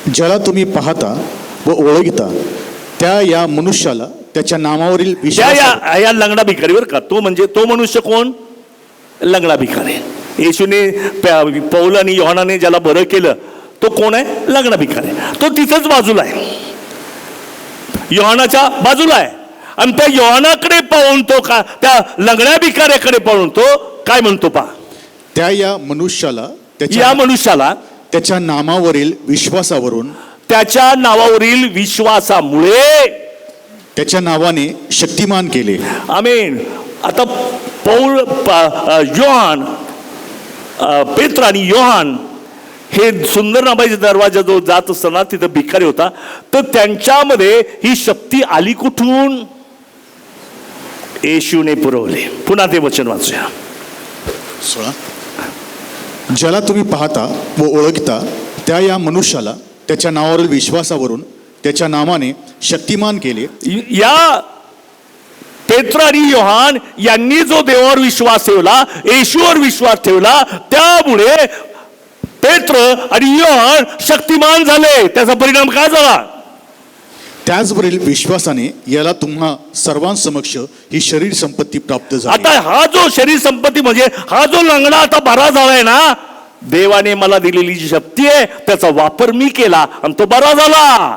ज्याला तुम्ही पाहता व ओळखता त्या या मनुष्याला त्याच्या नामावरील विश्वास. या लंगडा भिकारीवर का, तो म्हणजे तो मनुष्य कोण? लंगडा भिकारी. येशूने पौल आणि योहानाने ज्याला बरं केलं तो कोण आहे? लंगडा भिकारी. तो तिथंच बाजूला आहे, योहानाच्या बाजूला आहे. आणि त्या योहानाकडे पाहून तो का त्या लंगड्या भिकाऱ्याकडे पाहून तो काय म्हणतो पहा, त्या या मनुष्याला त्याच्या नामावरील विश्वासावरून, त्याच्या नावावरील विश्वासामुळे त्याच्या नावाने शक्तिमान केले. आमेन. आता पौल, योहान, पेत्र आणि योहान हे सुंदर नाबाईच्या दरवाजाजवळ जात असताना तिथं भिकारी होता. तर त्यांच्यामध्ये ही शक्ती आली कुठून? येशूने पुरवले. पुन्हा ते वचन वाचूया. ज्याला तुम्ही पाहता व ओळखता त्या या मनुष्याला त्याच्या नावावरील विश्वासावरून त्याच्या नावाने शक्तिमान केले. या पेत्र आणि योहान यांनी जो देवावर विश्वास ठेवला, येशूवर विश्वास ठेवला, त्यामुळे पेत्र आणि योहान शक्तिमान झाले. त्याचा परिणाम काय झाला? त्याचवरील विश्वासाने याला तुम्हा सर्वांसमक्ष ही शरीर संपत्ती प्राप्त झाली. आता हा जो शरीर संपत्ती म्हणजे हा जो लंगडा आता बरा झालाय ना, देवाने मला दिलेली जी शक्ती आहे त्याचा वापर मी केला आणि तो बरा झाला.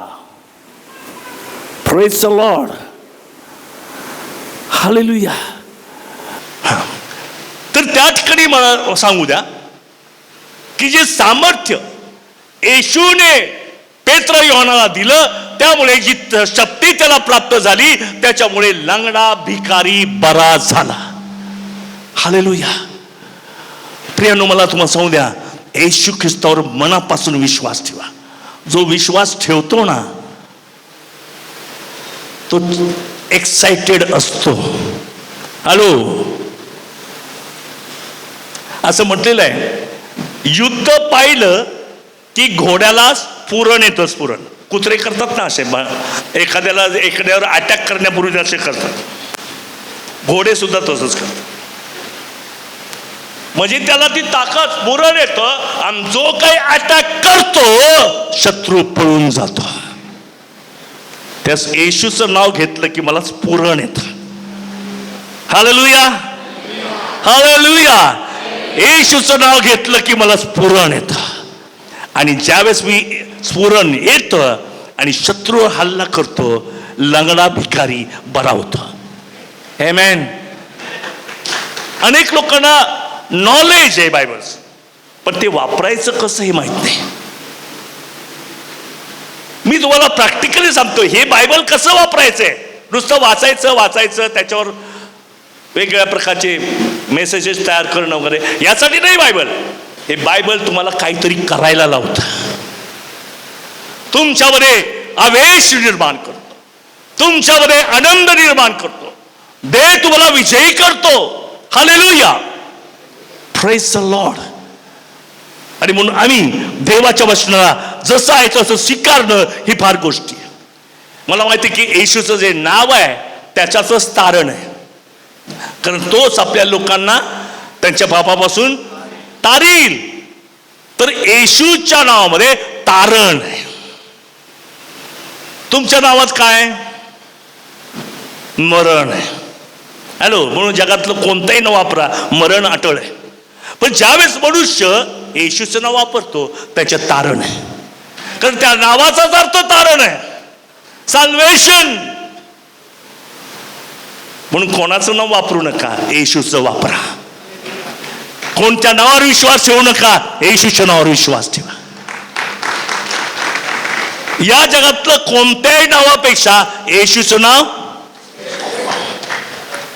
Praise the Lord. हालेलुया. तर त्या ठिकाणी मला सांगू द्या की जे सामर्थ्य येशूने पेत्र योहानाला दिलं, त्यामुळे जी शक्ती त्याला प्राप्त झाली, त्याच्यामुळे लंगडा भिकारी बरा झाला. हालेलुया. प्रियानो, मला तुम्हाला सांगू द्या, येशू ख्रिस्तावर मनापासून विश्वास ठेवा. जो विश्वास ठेवतो ना तो एक्साइटेड असतो. हॅलो, असं म्हटलेलं आहे, युद्ध पाहिलं की घोड्याला स्फुरण येतं. स्फुरण कुत्रे करतात ना असे, एखाद्यावर अटॅक करण्यापूर्वी असे करतात. घोडे सुद्धा तसंच करतात. म्हणजे त्याला ती ताकद, स्फुरण येतं आणि जो काही अटॅक करतो शत्रू पळून जातो. त्यास येशूचं नाव घेतलं की मला स्फुरण येतं. Hallelujah, hallelujah. येशूचं नाव घेतलं की मला स्फुरण येतं. आणि ज्यावेळेस मी स्फुरण येतं आणि शत्रू हल्ला करतो, लंगडा भिकारी बरा होतो. आमेन. अनेक लोकांना नॉलेज आहे बायबल्स, पण ते वापरायचं कसं हे माहित नाही. मी तुम्हाला प्रॅक्टिकली सांगतो, हे बायबल कसं वापरायचंय. नुसतं वाचायचं त्याच्यावर वेगवेगळ्या प्रकारचे मेसेजेस तयार करणं वगैरे यासाठी नाही बायबल. हे बायबल तुम्हाला काहीतरी करायला लावतं, तुमच्यामध्ये आवेश निर्माण करतो. तुमच्यामध्ये आनंद निर्माण करतो, देव तुम्हाला विजयी करतो. Hallelujah, praise the Lord. आणि म्हणून आम्ही देवाच्या वचनाला जसं आहे तसं स्वीकारणं ही फार गोष्टी आहे. मला माहिती की येशूचं जे नाव आहे त्याच्यातच तारण आहे, कारण तोच आपल्या लोकांना त्यांच्या पापापासून तारील. तर येशूच्या नावामध्ये तारण आहे. तुमच्या नावात काय? मरण आहे. हॅलो, म्हणून जगातलं कोणतंही नाव वापरा, मरण अटळ आहे. पण ज्यावेळेस मनुष्य येशूचं नाव वापरतो त्याच्यात तारण आहे, कारण त्या नावाचाच अर्थ तारण आहे, साल्वेशन. म्हणून कोणाचं नाव वापरू नका, येशूचं वापरा. कोणत्या नावावर विश्वास ठेवू नका, येशूच्या नावावर विश्वास ठेवा. या जगातलं कोणत्याही नावापेक्षा येशूचं नाव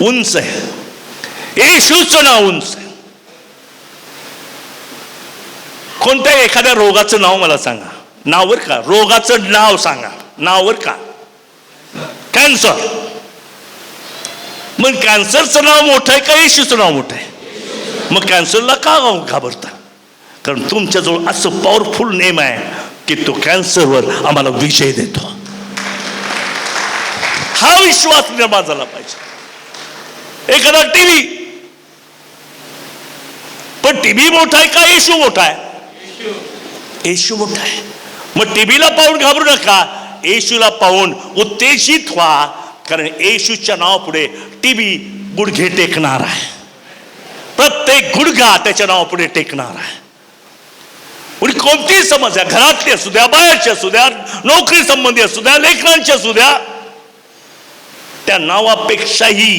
उंच आहे. येशूचं नाव उंच आहे. कोणत्याही एखाद्या रोगाचं नाव मला सांगा, नाव वर का, रोगाचं नाव सांगा, नाव वर का. कॅन्सर, मग कॅन्सरचं नाव मोठं आहे का येशूचं नाव मोठं आहे? मग कॅन्सरला का घाबरता? कारण तुमच्याजवळ असं पॉवरफुल नेम आहे की तो कॅन्सरवर आम्हाला विजय देतो. हा विश्वास निर्माण झाला पाहिजे. एखादा टीव्ही, पण टीव्ही मोठा आहे का येशू मोठा आहे? येशू मोठा आहे. मग टीव्हीला पाहून घाबरू नका, येशूला पाहून उत्तेजित व्हा, कारण येशूच्या नावापुढे टीव्ही गुडघे टेकणार आहे. प्रत्येक गुडघा त्याच्या नावापुढे टेकणार आहे. आणि कोणतीही समस्या, घरातली असू द्या, बाहेरची असू द्या, नोकरी संबंधी असू द्या, लेकरांची असू द्या, त्या नावापेक्षाही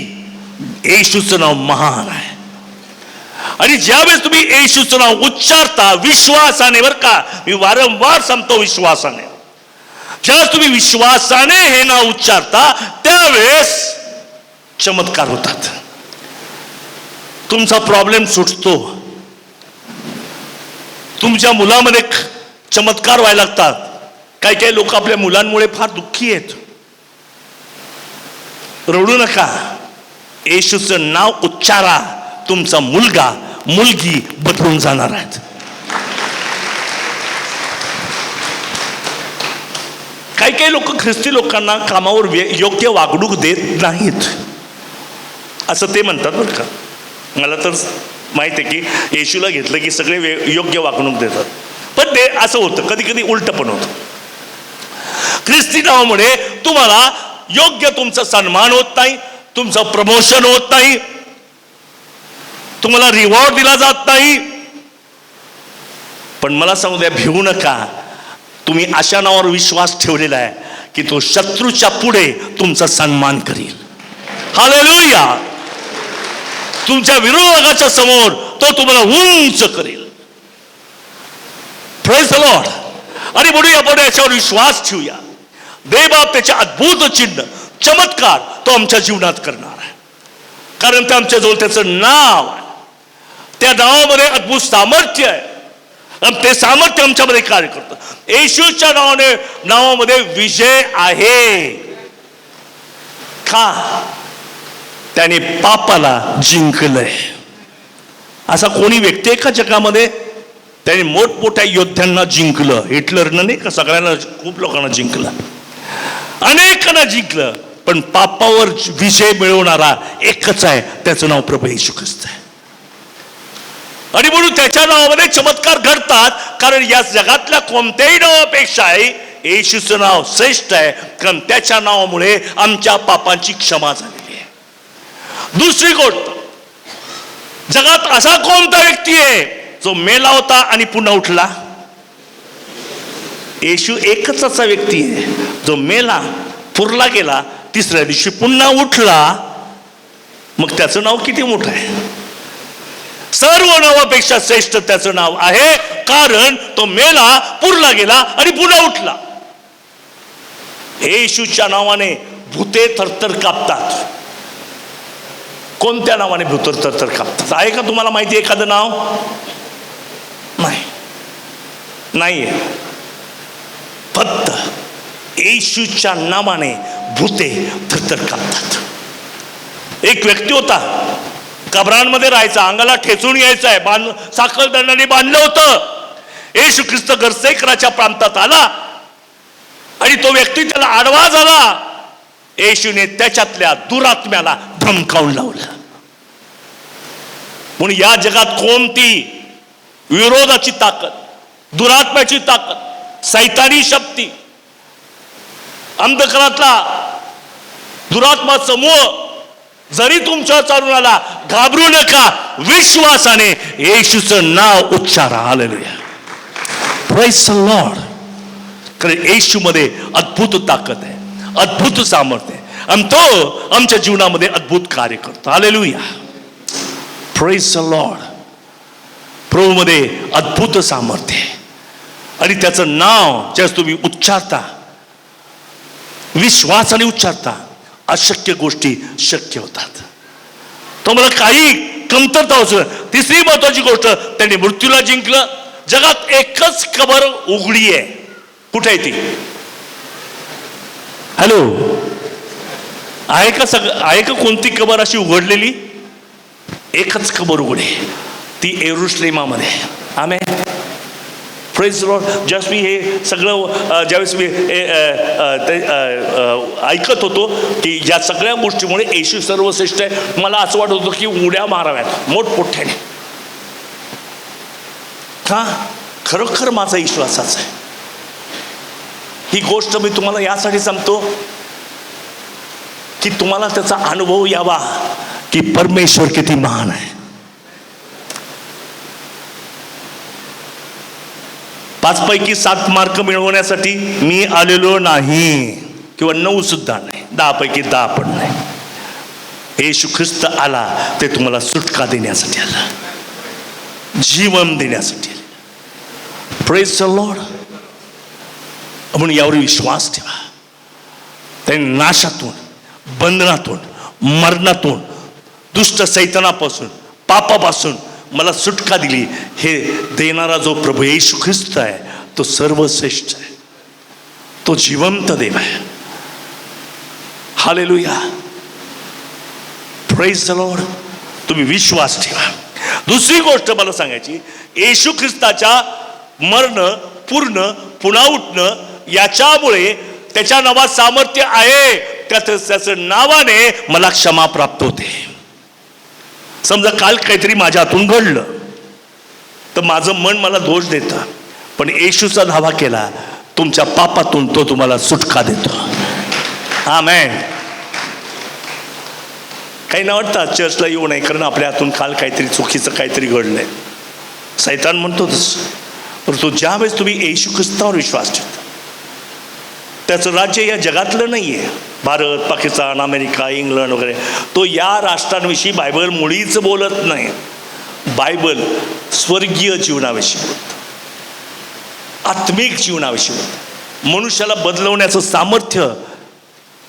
येशूचं नाव महान आहे. आणि ज्यावेळेस तुम्ही येशूचं नाव उच्चारता विश्वासाने, बरं का, मी वारंवार सांगतो विश्वासाने, ज्यावेळेस तुम्ही विश्वासाने हे नाव उच्चारता त्यावेळेस चमत्कार होतात. तुमचा प्रॉब्लेम सुटतो. तुमच्या मुलामध्ये चमत्कार व्हायला लागतात. काही काही लोक आपल्या मुलांमुळे फार दुःखी आहेत. रडू नका, येशूचं नाव उच्चारा, तुमचा मुलगा मुलगी बदलून जाणार आहेत. काही काही लोक ख्रिस्ती लोकांना कामावर योग्य वागणूक देत नाहीत असं ते म्हणतात, बरं का. मला तर माहित आहे की येशूला घेतलं की सगळे योग्य वागणूक देतात, पण ते असं होतं, कधी कधी उलट पण होतं. ख्रिस्ती नावामुळे तुम्हाला योग्य तुमचा सन्मान होत नाही, तुमचं प्रमोशन होत नाही, तुम्हाला रिवॉर्ड दिला जात नाही. पण मला सांगू द्या, भिवू नका. तुम्ही अशा नावावर विश्वास ठेवलेला आहे की तो शत्रूच्या पुढे तुमचा सन्मान करील. हालेलुया. तुमच्या विरोधकाच्या समोर तो तुम्हाला उंच करेल. Praise the Lord. आणि म्हणून आपण याच्यावर विश्वास ठेवूया. देवबाप त्याचे अद्भुत चिन्ह, चमत्कार तो आमच्या जीवनात करणार आहे, कारण ते आमच्याजवळ त्याचं नाव आहे. त्या नावामध्ये अद्भुत सामर्थ्य आहे. ते सामर्थ्य आमच्यामध्ये कार्य करतं. येशूच्या नावामध्ये विजय आहे. का? त्याने पापाला जिंकलंय. असा कोणी व्यक्ती आहे का जगामध्ये त्याने मोठमोठ्या योद्ध्यांना जिंकलं? हिटलरनं नाही का, सगळ्यांना, खूप लोकांना जिंकलं, अनेकांना जिंकलं, पण पापावर विजय मिळवणारा एकच आहे, त्याचं नाव प्रभू येशू ख्रिस्त आहे. आणि म्हणून त्याच्या नावामध्ये चमत्कार घडतात, कारण या जगातल्या कोणत्याही नावापेक्षाही येशूचं नाव श्रेष्ठ आहे, कारण त्याच्या नावामुळे आमच्या पापांची क्षमा झालेली आहे. दुसरी गोष्ट, जगात असा कोणता व्यक्ती आहे जो मेला होता आणि पुन्हा उठला? येशू एकच असा व्यक्ती आहे जो मेला, पुरला गेला, तिसऱ्या दिवशी पुन्हा उठला. मग त्याचं नाव किती मोठं आहे. सर्व नावापेक्षा श्रेष्ठ त्याचं नाव आहे, कारण तो मेला, पुरला गेला आणि पुन्हा उठला. येशूच्या नावाने भूते थरथर कापतात. कोणत्या नावाने भूते थरथर कापतात? आहे का तुम्हाला माहिती एखादं नाव? नाही. फक्त येशूच्या नावाने भूते थरथर कापतात. एक व्यक्ती होता, कबरांमध्ये राहायचा, अंगाला ठेचून यायचाय, साखर दंडाने बांधलं होतं. येशू ख्रिस्त गरसेकराच्या प्रांतात आला आणि तो व्यक्ती त्याला आडवा झाला. येशूने त्याच्यातल्या दुरात्म्याला धमकावून लावलं. म्हणून या जगात कोणती विरोधाची ताकद, दुरात्म्याची ताकद, सैतानी शक्ती, अंधकारातला दुरात्मा समूह जरी तुमच्यावर चालून आला, घाबरू नका, विश्वासाने येशूचं नाव उच्चारा. Hallelujah, praise the Lord. कारण येशूमध्ये अद्भुत ताकद आहे, अद्भुत सामर्थ्य आहे आणि तो आमच्या जीवनामध्ये अद्भुत कार्य करतो. Hallelujah, praise the Lord. प्रभूमध्ये अद्भुत सामर्थ्य आहे आणि त्याचं नाव ज्यावेळेस तुम्ही उच्चारता, विश्वासाने उच्चारता, अशक्य गोष्टी शक्य होतात. तुम्हाला काही कमतरता होत. तिसरी महत्वाची गोष्ट, त्यांनी मृत्यूला जिंकलं. जगात एकच कबर उघडी आहे. कुठे आहे ती? हॅलो, आहे का? आहे का कोणती कबर अशी उघडलेली? एकच कबर उघडी, ती येरुशलेमामध्ये. आमेन, प्रेज लॉर्ड. ज्यावेळेस मी हे सगळं ज्यावेळेस मी ऐकत होतो की या सगळ्या गोष्टीमुळे येशू सर्वश्रेष्ठ आहे, मला असं वाटत होतं की उड्या माराव्यात मोठमोठ्याने. का? खरोखर माझा विश्वासाच आहे. ही गोष्ट मी तुम्हाला यासाठी सांगतो की तुम्हाला त्याचा अनुभव यावा की परमेश्वर किती महान आहे. 5 पैकी 7 मार्क मिळवण्यासाठी मी आलेलो नाही, किंवा 9 सुद्धा नाही, 10 पैकी 10 पण नाही. येशू ख्रिस्त आला ते तुम्हाला सुटका देण्यासाठी आला, जीवन देण्यासाठी आला. Praise the Lord. म्हणून यावर विश्वास ठेवा. त्यांनी नाशातून, बंधनातून, मरणातून, दुष्ट सैतानापासून, पापापासून मला सुटका दिली. हे देणारा जो प्रभू येशू ख्रिस्त आहे तो सर्वश्रेष्ठ आहे, तो जिवंत देव आहे. Hallelujah, praise the Lord. तुम्ही विश्वास ठेवा. दुसरी गोष्ट मला सांगायची, येशू ख्रिस्ताच्या मरण, पूर्ण, पुन्हा उठणं, याच्यामुळे त्याच्या नावात सामर्थ्य आहे. त्याचं नावाने मला क्षमा प्राप्त होते. समजा काल काहीतरी माझ्या हातून घडलं तर माझं मन मला दोष देतं, पण येशूचा धावा केला, तुमच्या पापातून तो तुम्हाला सुटका देतो. आमेन. काही ना वाटतं चर्चला येऊ नये कारण आपल्या हातून काल काहीतरी चुकीचं काहीतरी घडलंय. सैतान म्हणतो तसं. परंतु ज्यावेळेस तुम्ही येशू ख्रिस्तावर विश्वास ठेवता, त्याचं राज्य या जगातलं नाही आहे. भारत, पाकिस्तान, अमेरिका, इंग्लंड वगैरे, तो या राष्ट्रांविषयी बायबल मुळीच बोलत नाही. बायबल स्वर्गीय जीवनाविषयी बोलतं, आत्मिक जीवनाविषयी बोलतं. मनुष्याला बदलवण्याचं सामर्थ्य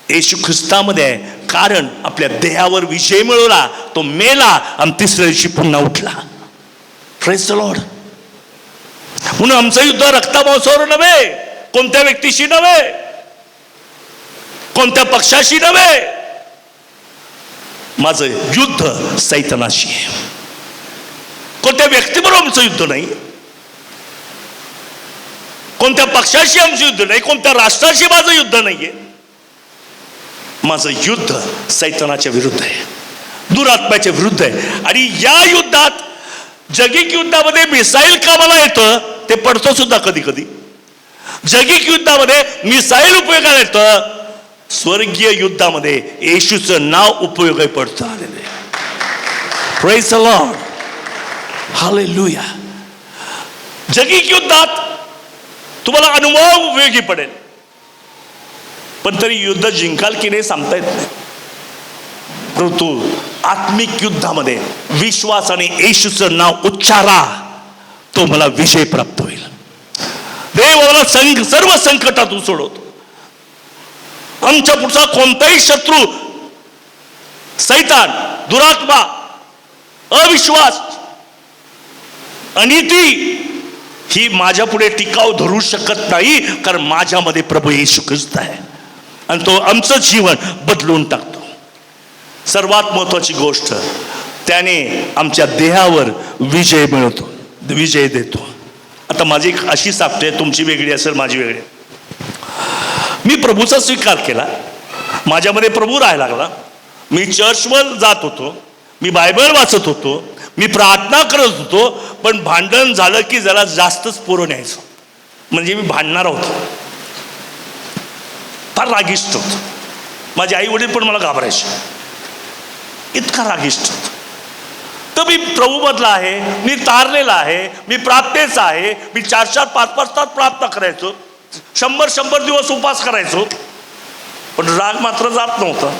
येशू ख्रिस्तामध्ये आहे. कारण आपल्या देहावर विजय मिळवला, तो मेला आणि तिसऱ्या दिवशी पुन्हा उठला. Praise the Lord. म्हणून आमचं युद्ध रक्तामांसावर नव्हे, कोणत्या व्यक्तीशी नव्हे, कोणत्या पक्षाशी नव्हे. माझं युद्ध सैतानाशी आहे. कोणत्या व्यक्तीबरोबर आमचं युद्ध नाही, कोणत्या पक्षाशी आमचं युद्ध नाही, कोणत्या राष्ट्राशी माझं युद्ध नाहीये. माझं युद्ध सैतानाच्या विरुद्ध आहे, दुरात्म्याच्या विरुद्ध आहे. आणि या युद्धात, जगिक युद्धामध्ये मिसाईल कामाला येतं, ते पडतो सुद्धा कधी कधी. जगिक युद्धामध्ये मिसाईल उपयोगाला येतं, स्वर्गीय युद्धामध्ये येशूचं नाव उपयोगी पडतं. Praise the Lord. हालेलुया. जगिक युद्धात तुम्हाला अनुभव उपयोगी पडेल, पण तरी युद्ध जिंकाल की नाही सांगता येत नाही. परंतु आत्मिक युद्धामध्ये विश्वासाने येशूचं नाव उच्चारा, तो मला विजय प्राप्त होईल. देव मला सर्व संकटातून सोडवतो. आमच्या पुढचा कोणताही शत्रू, सैतान, दुरात्मा, अविश्वास, अनिती, ही माझ्या पुढे टिकाव धरू शकत नाही. कारण माझ्यामध्ये प्रभू येशू ख्रिस्त आहे. आणि तो आमचं जीवन बदलून टाकतो. सर्वात महत्वाची गोष्ट, त्याने आमच्या देहावर विजय मिळवतो, विजय देतो. आता माझी एक अशी साक्ष आहे, तुमची वेगळी असेल, माझी वेगळी. मी प्रभूचा स्वीकार केला, माझ्यामध्ये प्रभू राहायला लागला, मी चर्चवर जात होतो, मी बायबल वाचत होतो, मी प्रार्थना करत होतो, पण भांडण झालं की जरा जास्तच पुरं न्यायचं. म्हणजे मी भांडणार होतो, फार रागिष्ट होतो. माझे आई वडील पण मला घाबरायचे, इतका रागिष्ट होतो. तर मी प्रभूमधला आहे, मी तारलेला आहे, मी प्रार्थनेचा आहे, मी 4-4, 5-5 तास प्रार्थना करायचो, 100 दिवस उपास करायचो, पण राग मात्र जात नव्हता.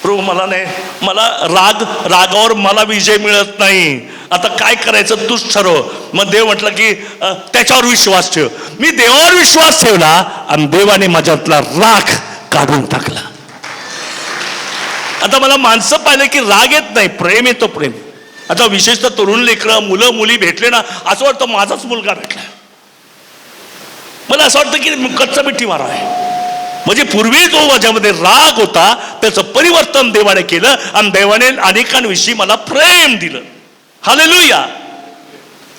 प्रभू मला नाही, मला रागावर मला विजय मिळत नाही, आता काय करायचं तूच ठरव. मग देव म्हटलं की त्याच्यावर विश्वास ठेव. मी देवावर विश्वास ठेवला आणि देवाने माझ्यातला राग काढून टाकला. आता मला माणसं पाहिलं की राग येत नाही, प्रेम येतो, प्रेम. आता विशेषतः तरुण लेकरं, मुलं मुली भेटले ना, असं वाटतं माझाच मुलगा भेटला. मला असं वाटतं की कच्चा मिठी मारा आहे. म्हणजे पूर्वी जो माझ्यामध्ये राग होता त्याचं परिवर्तन देवाने केलं आणि देवाने अनेकांविषयी मला प्रेम दिलं. हालेलुया.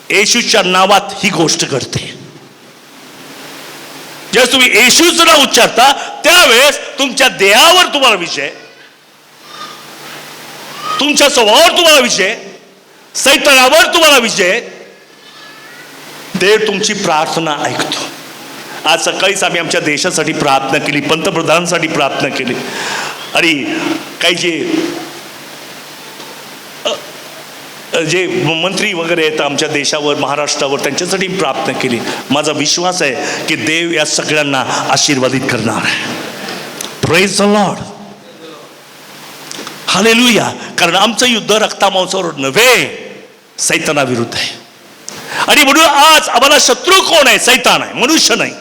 येशूच्या नावात ही गोष्ट घडते. जेव्हा तुम्ही येशूचं नाव उच्चारता त्यावेळेस तुमच्या देहावर तुम्हाला विजय, तुमच्या स्वभावावर तुम्हाला विजय, सैतानावर तुम्हाला विजय. देव तुमची प्रार्थना ऐकतो. आज सकाळीच आम्ही आमच्या देशासाठी प्रार्थना केली, पंतप्रधानांसाठी प्रार्थना केली, आणि काही जे मंत्री वगैरे आहेत आमच्या देशावर, महाराष्ट्रावर, त्यांच्यासाठी प्रार्थना केली. माझा विश्वास आहे की देव या सगळ्यांना आशीर्वादित करणार आहे. Praise the Lord. हालेलुया. कारण आमचं युद्ध रक्तामांसावर नव्हे, सैतानाविरुद्ध आहे. आणि म्हणून आज आम्हाला शत्रू कोण आहे? सैतान आहे, मनुष्य नाही.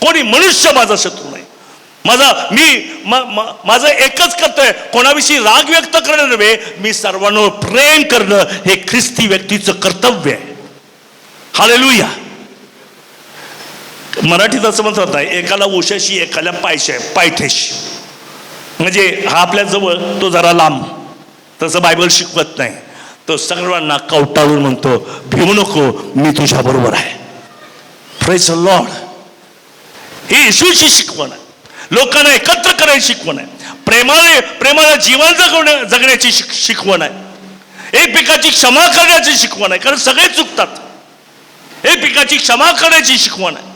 कोणी मनुष्य माझा शत्रू नाही. माझं एकच कर्तव्य, कोणाविषयी राग व्यक्त करणं नव्हे, मी सर्वांवर प्रेम करणं हे ख्रिस्ती व्यक्तीचं कर्तव्य आहे. हालेलुया. मराठीत असं म्हणतात नाही, एकाला उशाशी एकाला पायथ्याशी. म्हणजे हा आपल्या जवळ, तो जरा लांब. तसं बायबल शिकवत नाही. तो सर्वांना कवटाळून म्हणतो, भिवू नको, मी तुझ्या बरोबर आहे. Praise the Lord. ही येशूची शिकवण आहे. लोकांना एकत्र करायची शिकवण आहे. प्रेमाने जीवन जगण्याची शिकवण आहे. एकमेकाची क्षमा करण्याची शिकवण आहे. कारण सगळे चुकतात. एकमेकाची क्षमा करण्याची शिकवण आहे.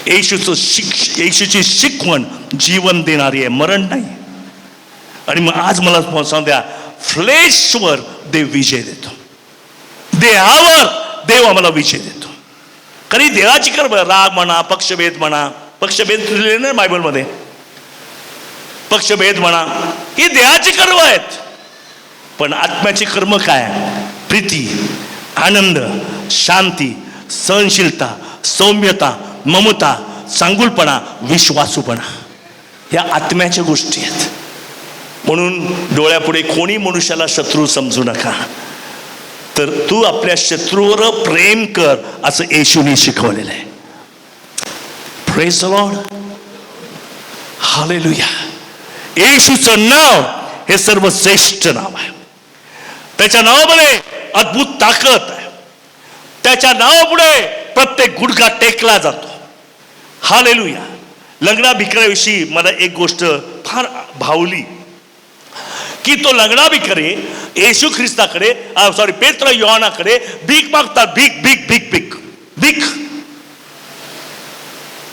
येशूची शिकवण जीवन देणारी आहे, मरण नाही. आणि मग आज मला सांग द्या, फ्लेशवर देव विजय देतो, देहावर देव आम्हाला विजय देतो. कधी देहाची कर्म, राग म्हणा, पक्षभेद म्हणा, पक्षभेद दिलेले ना बायबलमध्ये, पक्षभेद म्हणा, ही देहाची कर्म आहेत. पण आत्म्याची कर्म काय? प्रीती, आनंद, शांती, सहनशीलता, सौम्यता, ममता, चांगुलपणा, विश्वासूपणा, ह्या आत्म्याच्या गोष्टी आहेत. म्हणून डोळ्यापुढे कोणी मनुष्याला शत्रू समजू नका, तर तू आपल्या शत्रूवर प्रेम कर, असं येशूने शिकवलेलं आहे. Praise the Lord. हालेलुया. येशूचं नाव हे सर्वश्रेष्ठ नाव आहे. त्याच्या नावामध्ये अद्भुत ताकद आहे. त्याच्या नावापुढे प्रत्येक गुडघा टेकला जातो. हालेलुया. लंगडा भिकाऱ्याविषयी मला एक गोष्ट फार भावली, की तो लंगडा भिकारी येशू ख्रिस्ताकडे, पेत्र योहानाकडे भीक मागतात. भीक भीक भीक भीक भीक.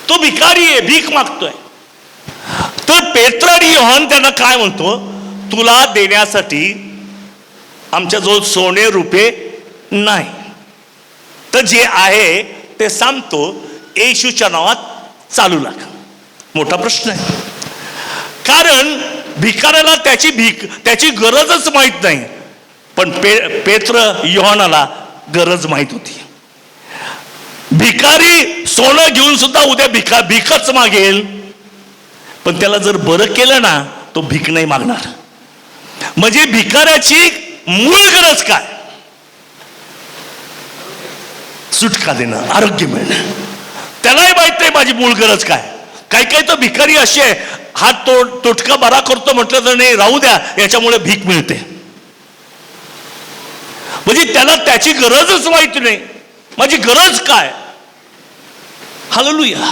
तो भिकारी आहे, भीक मागतोय. तर पेत्र आणि योहान त्यांना काय म्हणतो? तुला देण्यासाठी आमच्याजवळ सोने रुपये नाही, तर जे आहे ते सांगतो, येशूच्या नावात चालू लाग. मोठा प्रश्न आहे. कारण भिकाऱ्याला त्याची गरजच माहीत नाही. पण पेत्र योहानाला गरज माहीत होती. भिकारी सोनं घेऊन सुद्धा उद्या भीकच मागेल. पण त्याला जर बरं केलं ना, तो भीक नाही मागणार. म्हणजे भिकाऱ्याची मूळ गरज काय? सुटका देणं, आरोग्य मिळणं. त्यालाही माहित नाही माझी मूळ गरज काय. काही काही तर भिकारी अशी आहे, हात तोटका बरा करतो म्हटलं तर नाही राहू द्या, याच्यामुळे भीक मिळते. म्हणजे त्याला त्याची गरजच माहिती नाही, माझी गरज काय. हालेलुया.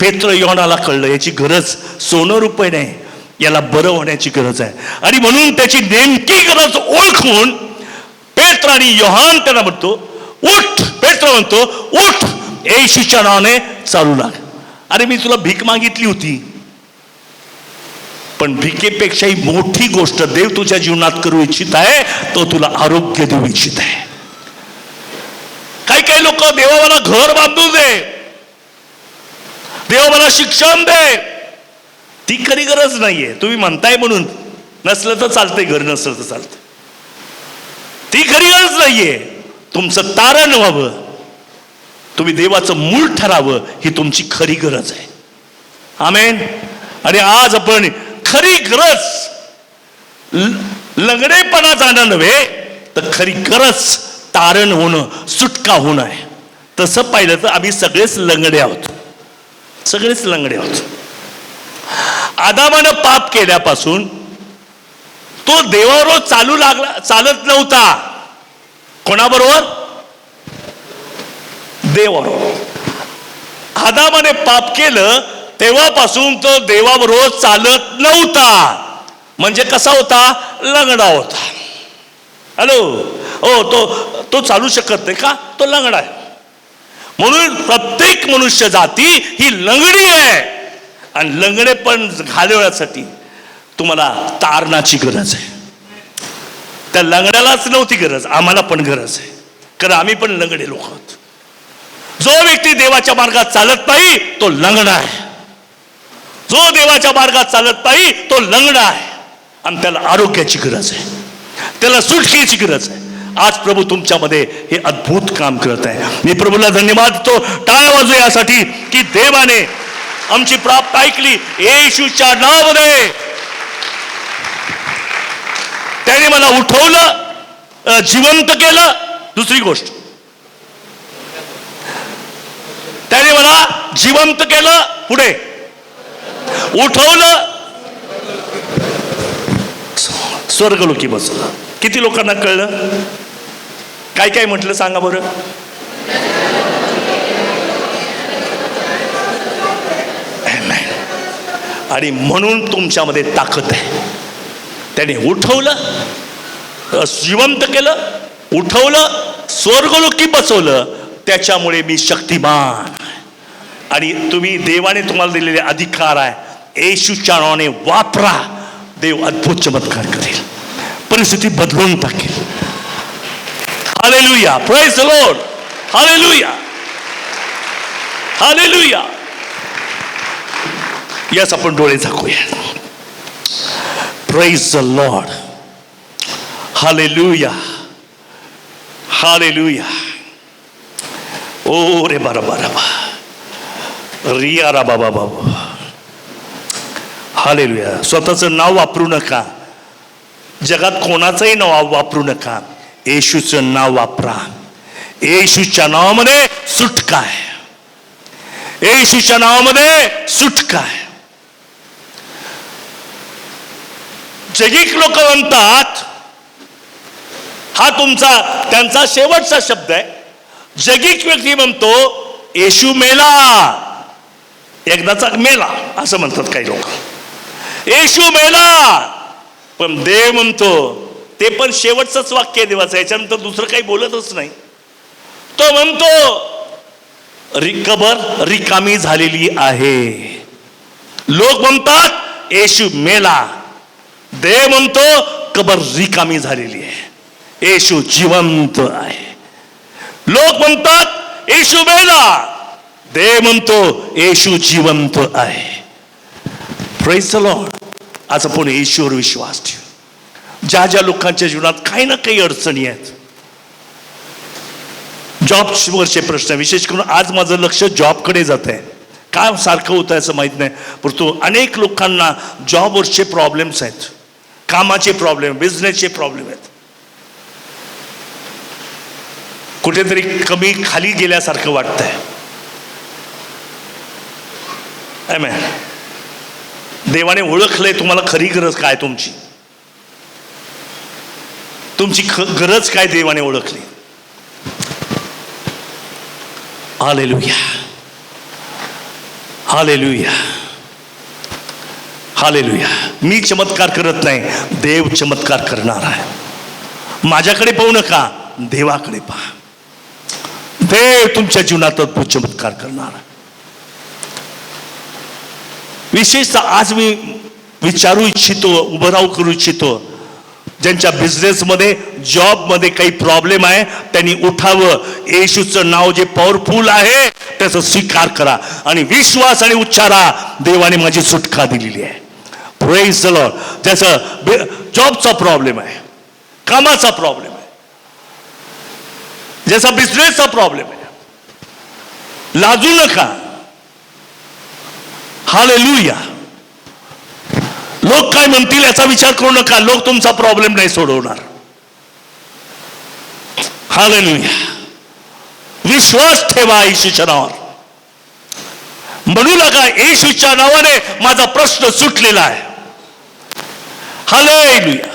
पेत्र योहानाला कळलं याची गरज सोनं रुपये नाही, याला बरं होण्याची गरज आहे. आणि म्हणून त्याची नेमकी गरज ओळखून पेत्र आणि योहान त्यांना म्हणतो उठ. पेत्र म्हणतो उठ, येशूच्या नावाने चालू लाग. अरे मी तुला भीक मागितली होती, पण भिकेपेक्षाही मोठी गोष्ट देव तुझ्या जीवनात करू इच्छित आहे, तो तुला आरोग्य देऊ इच्छित आहे. काही काही लोक देवा मला घर बांधून दे, देव मला शिक्षण दे, ती खरी गरज नाहीये. तुम्ही म्हणताय म्हणून, नसलं तर चालतंय, घर नसलं तर चालतंय, ती खरी गरज नाहीये. तुमचं तारण व्हावं, तुम्ही देवाचं मूळ ठरावं, ही तुमची खरी गरज आहे. आमेन. आणि आज आपण खरी गरज लंगडेपणा जाणं नव्हे, तर खरी गरज तारण होणं, सुटका होणं आहे. तसं पाहिलं तर आम्ही सगळेच लंगडे आहोत, सगळेच लंगडे आहोत. आदामानं पाप केल्यापासून तो देवाबरोबर चालत नव्हता. कोणाबरोबर? देवाबरोबर. आदामाने पाप केलं तेव्हापासून तो देवाबरोबर चालत नव्हता. म्हणजे कसा होता? लंगडा होता. हॅलो. हो, तो चालू शकत नाही का? तो लंगडा आहे. म्हणून प्रत्येक मनुष्य जाती ही लंगडी आहे. आणि लंगडे पण घालवण्यासाठी तुम्हाला तारणाची गरज आहे. त्या लंगड्यालाच नव्हती गरज, आम्हाला पण गरज आहे, कारण आम्ही पण लंगडे लोक आहोत. जो व्यक्ती देवाच्या मार्गात चालत नाही तो लंगडा आहे. जो देवाच्या मार्गात चालत नाही तो लंगडा आहे. आणि त्याला आरोग्याची गरज आहे, त्याला सुटकेची गरज आहे. आज प्रभू तुमच्यामध्ये हे अद्भुत काम करत आहे. मी प्रभूला धन्यवाद देतो. टाळ्या वाजू यासाठी की देवाने आमची प्राप्त ऐकली. येशूच्या नावामध्ये त्याने मला उठवलं, जिवंत केलं. दुसरी गोष्ट, त्याने मला जिवंत केलं, पुढे उठवलं, स्वर्गलोकी बसवलं. किती लोकांना कळलं? काय काय म्हटलं सांगा बरं? आणि म्हणून तुमच्यामध्ये ताकद आहे. त्याने उठवलं, जिवंत केलं, उठवलं, स्वर्गलोकी बसवलं. त्याच्यामुळे मी शक्तिमान. आणि तुम्ही देवाने तुम्हाला दिलेले अधिकार आहे, येशूच्या नावाने वापरा. देव अद्भुत चमत्कार करेल, परिस्थिती बदलून टाकेल. Hallelujah. Praise the Lord. Hallelujah. Hallelujah. Yes, आपण डोळे झाकूया. Praise the Lord. Hallelujah. Hallelujah. ओ रे बारा बारा बा रिया रा बाबा बाबा. हालेलुया. स्वतःचं नाव वापरू नका, जगात कोणाचंही नाव वापरू नका. येशूचं नाव वापरा. येशूच्या नावामध्ये सुटका आहे. येशूच्या नावामध्ये सुटका आहे. जगिक लोक म्हणतात, हा त्यांचा शेवटचा शब्द आहे. जगिक व्यक्ती म्हणतो येशू मेला, एकदाचा मेला असं म्हणतात काही लोक. येशू मेला. पण देव म्हणतो, ते पण शेवटचंच वाक्य देवाचं, याच्यानंतर दुसरं काही बोलतच नाही. तो म्हणतो कबर रिकामी झालेली आहे. लोक म्हणतात येशू मेला, देव म्हणतो कबर रिकामी झालेली आहे, येशू जिवंत आहे. लोक म्हणतात येशू मेला, देव म्हणतो येशू जिवंत आहे. Praise the Lord. आज आपण येशूवर विश्वास ठेवू. ज्या ज्या लोकांच्या जीवनात काही ना काही अडचणी आहेत, जॉबवरचे प्रश्न, विशेष करून आज माझं लक्ष जॉबकडे जात आहे. काय सारखं होतं असं माहीत नाही, परंतु अनेक लोकांना जॉबवरचे प्रॉब्लेम्स आहेत, कामाचे प्रॉब्लेम, बिझनेसचे प्रॉब्लेम आहेत. कुठेतरी कमी खाली गेल्यासारखं वाटतंय. आमेन. देवाने ओळखलंय तुम्हाला खरी गरज काय तुमची. तुमची गरज काय देवाने ओळखली. Hallelujah, hallelujah, hallelujah. मी चमत्कार करत नाही, देव चमत्कार करणार आहे. माझ्याकडे पाहू नका, देवाकडे पहा. देव तुमच्या जीवनात अद्भुत चमत्कार करणार. विशेषतः आज मी विचारू इच्छितो, उभं राहू करू इच्छितो, ज्यांच्या बिझनेसमध्ये जॉबमध्ये काही प्रॉब्लेम आहे त्यांनी उठावं. येशूचं नाव जे पॉवरफुल आहे त्याचा स्वीकार करा आणि विश्वास आणि उच्चारा, देवाने माझी सुटका दिलेली आहे. Praise the Lord. ज्याचं जॉबचा प्रॉब्लेम आहे, कामाचा प्रॉब्लेम आहे, ज्याचा बिझनेसचा प्रॉब्लेम आहे, लाजू नका. हालेलुया. लोक काय म्हणतील याचा विचार करू नका. लोक तुमचा प्रॉब्लेम नाही सोडवणार. हालेलुया. विश्वास ठेवा येशूच्या नावावर. म्हणू नका येशूच्या नावाने माझा प्रश्न सुटलेला आहे. हालेलुया.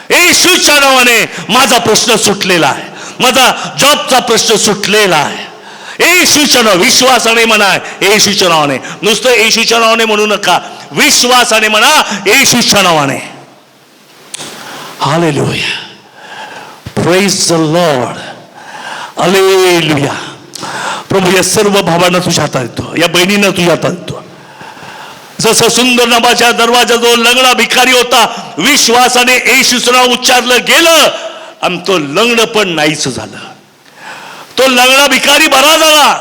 येशूच्या नावाने माझा प्रश्न सुटलेला आहे. माझा जॉबचा प्रश्न सुटलेला आहे. येशूच्या नाव, विश्वासाने म्हणा येशूच्या नावाने. नुसतं येशूच्या नावाने म्हणू नका, विश्वासाने म्हणा येशूच्या नावाने. Hallelujah. Praise the Lord. Hallelujah. प्रभू या सर्व भावांना तुझ्या हातात देतो, या बहिणींना तुझ्या हातात देतो. जसं सुंदर नामाच्या दरवाजाजवळ लंगडा भिकारी होता, विश्वासाने येशूचं नाव उच्चारलं गेलं आणि तो लंगड पण नाहीच झालं. तो लंगडा भिकारी बरा झाला.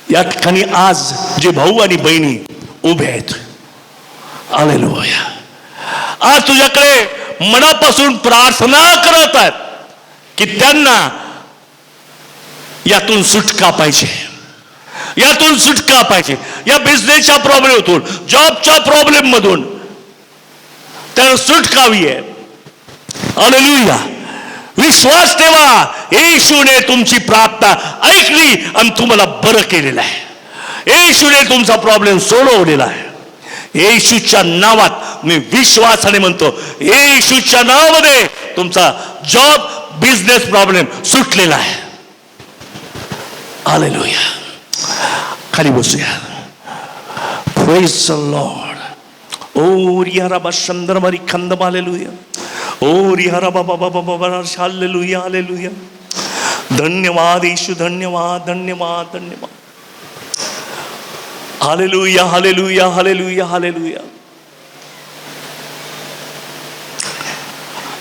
या ठिकाणी आज जे भाऊ आणि बहिणी उभे आहेत, हालेलुया, आज तुझ्याकडे मनापासून प्रार्थना करत आहेत की त्यांना यातून सुटका पाहिजे, यातून सुटका पाहिजे. या बिझनेसच्या प्रॉब्लेमतून, जॉबच्या प्रॉब्लेम मधून त्यांना सुटका हवी आहे. हालेलुया. विश्वास ठेवा, येशूने तुमची प्रार्थना ऐकली आणि तुम्हाला बरं केलेलं आहे. येशूने तुमचा प्रॉब्लेम सोडवलेला आहे. येशूच्या नावात मी विश्वासाने म्हणतो, येशूच्या नावामध्ये तुमचा जॉब, बिझनेस प्रॉब्लेम सुटलेला आहे. हालेलुया. खाली बसूया. Praise the Lord. ओ रियारा बशंदरमरी खंदम. हालेलुया. ओ रियारा बाबा बाबा बाबा. Hallelujah, hallelujah. धन्यवाद येशू, धन्यवाद, धन्यवाद, धन्यवाद. Hallelujah, hallelujah, hallelujah, hallelujah,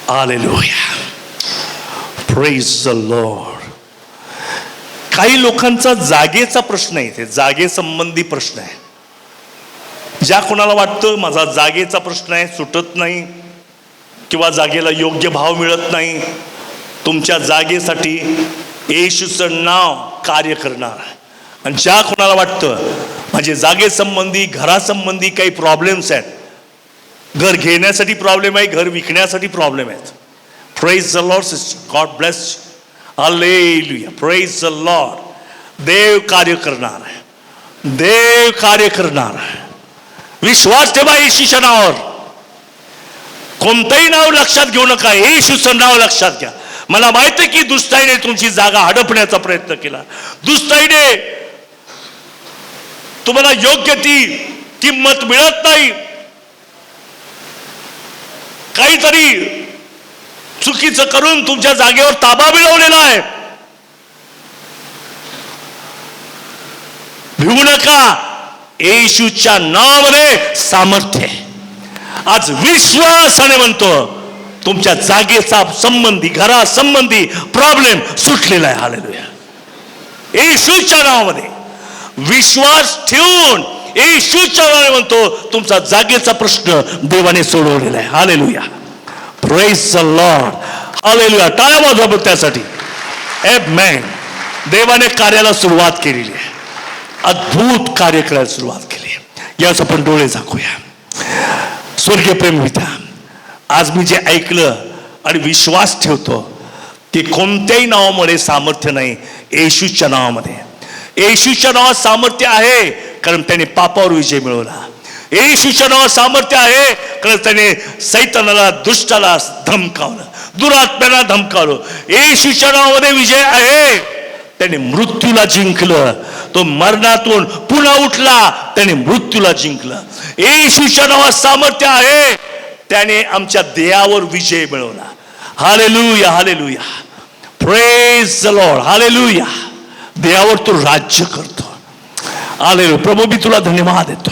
hallelujah. Praise the Lord. काही लोकांचा जागेचा प्रश्न आहे, ते जागे संबंधी प्रश्न आहे. ज्या कोणाला वाटतं माझा जागेचा प्रश्न आहे, सुटत नाही किंवा जागेला योग्य भाव मिळत नाही, तुमच्या जागेसाठी येशूचं नाव कार्य करणार आहे. आणि ज्या कोणाला वाटतं माझे जागेसंबंधी, घरासंबंधी काही प्रॉब्लेम्स आहेत, घर घेण्यासाठी प्रॉब्लेम आहे, घर विकण्यासाठी प्रॉब्लेम आहेत, praise the Lord sister, God bless. Hallelujah. Praise the Lord. देव कार्य करणार आहे, देव कार्य करणार आहे. विश्वास ठेवा येशूच्या नावावर. कोणतंही नाव लक्षात घेऊ नका, येशूचं नाव लक्षात घ्या. मला माहिती आहे की दुष्टाईने तुमची जागा हडपण्याचा प्रयत्न केला, दुष्टाईने तुम्हाला योग्य ती किंमत मिळत नाही, काहीतरी चुकीचं करून तुमच्या जागेवर ताबा मिळवलेला आहे. भिवू नका, येशूच्या नावामध्ये सामर्थ्य आहे. आज विश्वासाने म्हणतो तुमच्या जागेचा संबंधी, घरा संबंधी प्रॉब्लेम सुटलेला आहे. हालेलुया. येशूच्या नावामध्ये विश्वास ठेवून येशूच्या नावाने म्हणतो तुमचा जागेचा प्रश्न देवाने सोडवलेला आहे. Hallelujah. Praise the Lord. Hallelujah. टाळ्या वाजवा त्यासाठी. आमेन. देवाने कार्याला सुरुवात केलेली आहे, अद्भुत कार्य करायला सुरुवात केली आहे. याच आपण डोळे झाकूया. स्वर्गीय प्रेम पिता, आज मी जे ऐकलं आणि विश्वास ठेवतो की कोणत्याही नावामध्ये सामर्थ्य नाही, येशूच्या नावामध्ये. येशूच्या नावात सामर्थ्य आहे, कारण त्याने पापावर विजय मिळवला. येशूच्या नावात सामर्थ्य आहे कारण त्याने सैतानाला, दुष्टाला धमकावलं, दुरात्म्याला धमकावलं. येशूच्या नावामध्ये विजय आहे. त्याने मृत्यूला जिंकलं. तो मरणातून पुन्हा उठला, त्याने मृत्यूला जिंकलं. येशूच्या नावात सामर्थ्य आहे. त्याने आमच्या देहावर विजय मिळवला. Hallelujah, hallelujah, praise the Lord, hallelujah. देहावर तो राज्य करतो. हालेलुया. प्रभू, मी तुला धन्यवाद देतो.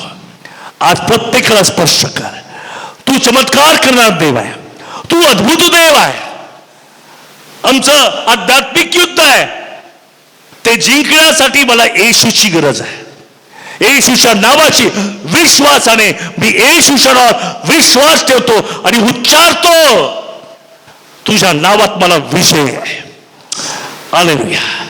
आज प्रत्येकाला स्पर्श कर. तू चमत्कार करणार देव आहे. तू अद्भुत देव आहे. आमचं आध्यात्मिक युद्ध आहे. ते जिंकण्यासाठी मला येशूची गरज आहे. येशूच्या नावाची विश्वासाने मी येशूच्या नावात विश्वास ठेवतो आणि उच्चारतो, तुझ्या नावात मला विजय आहे. हालेलुया.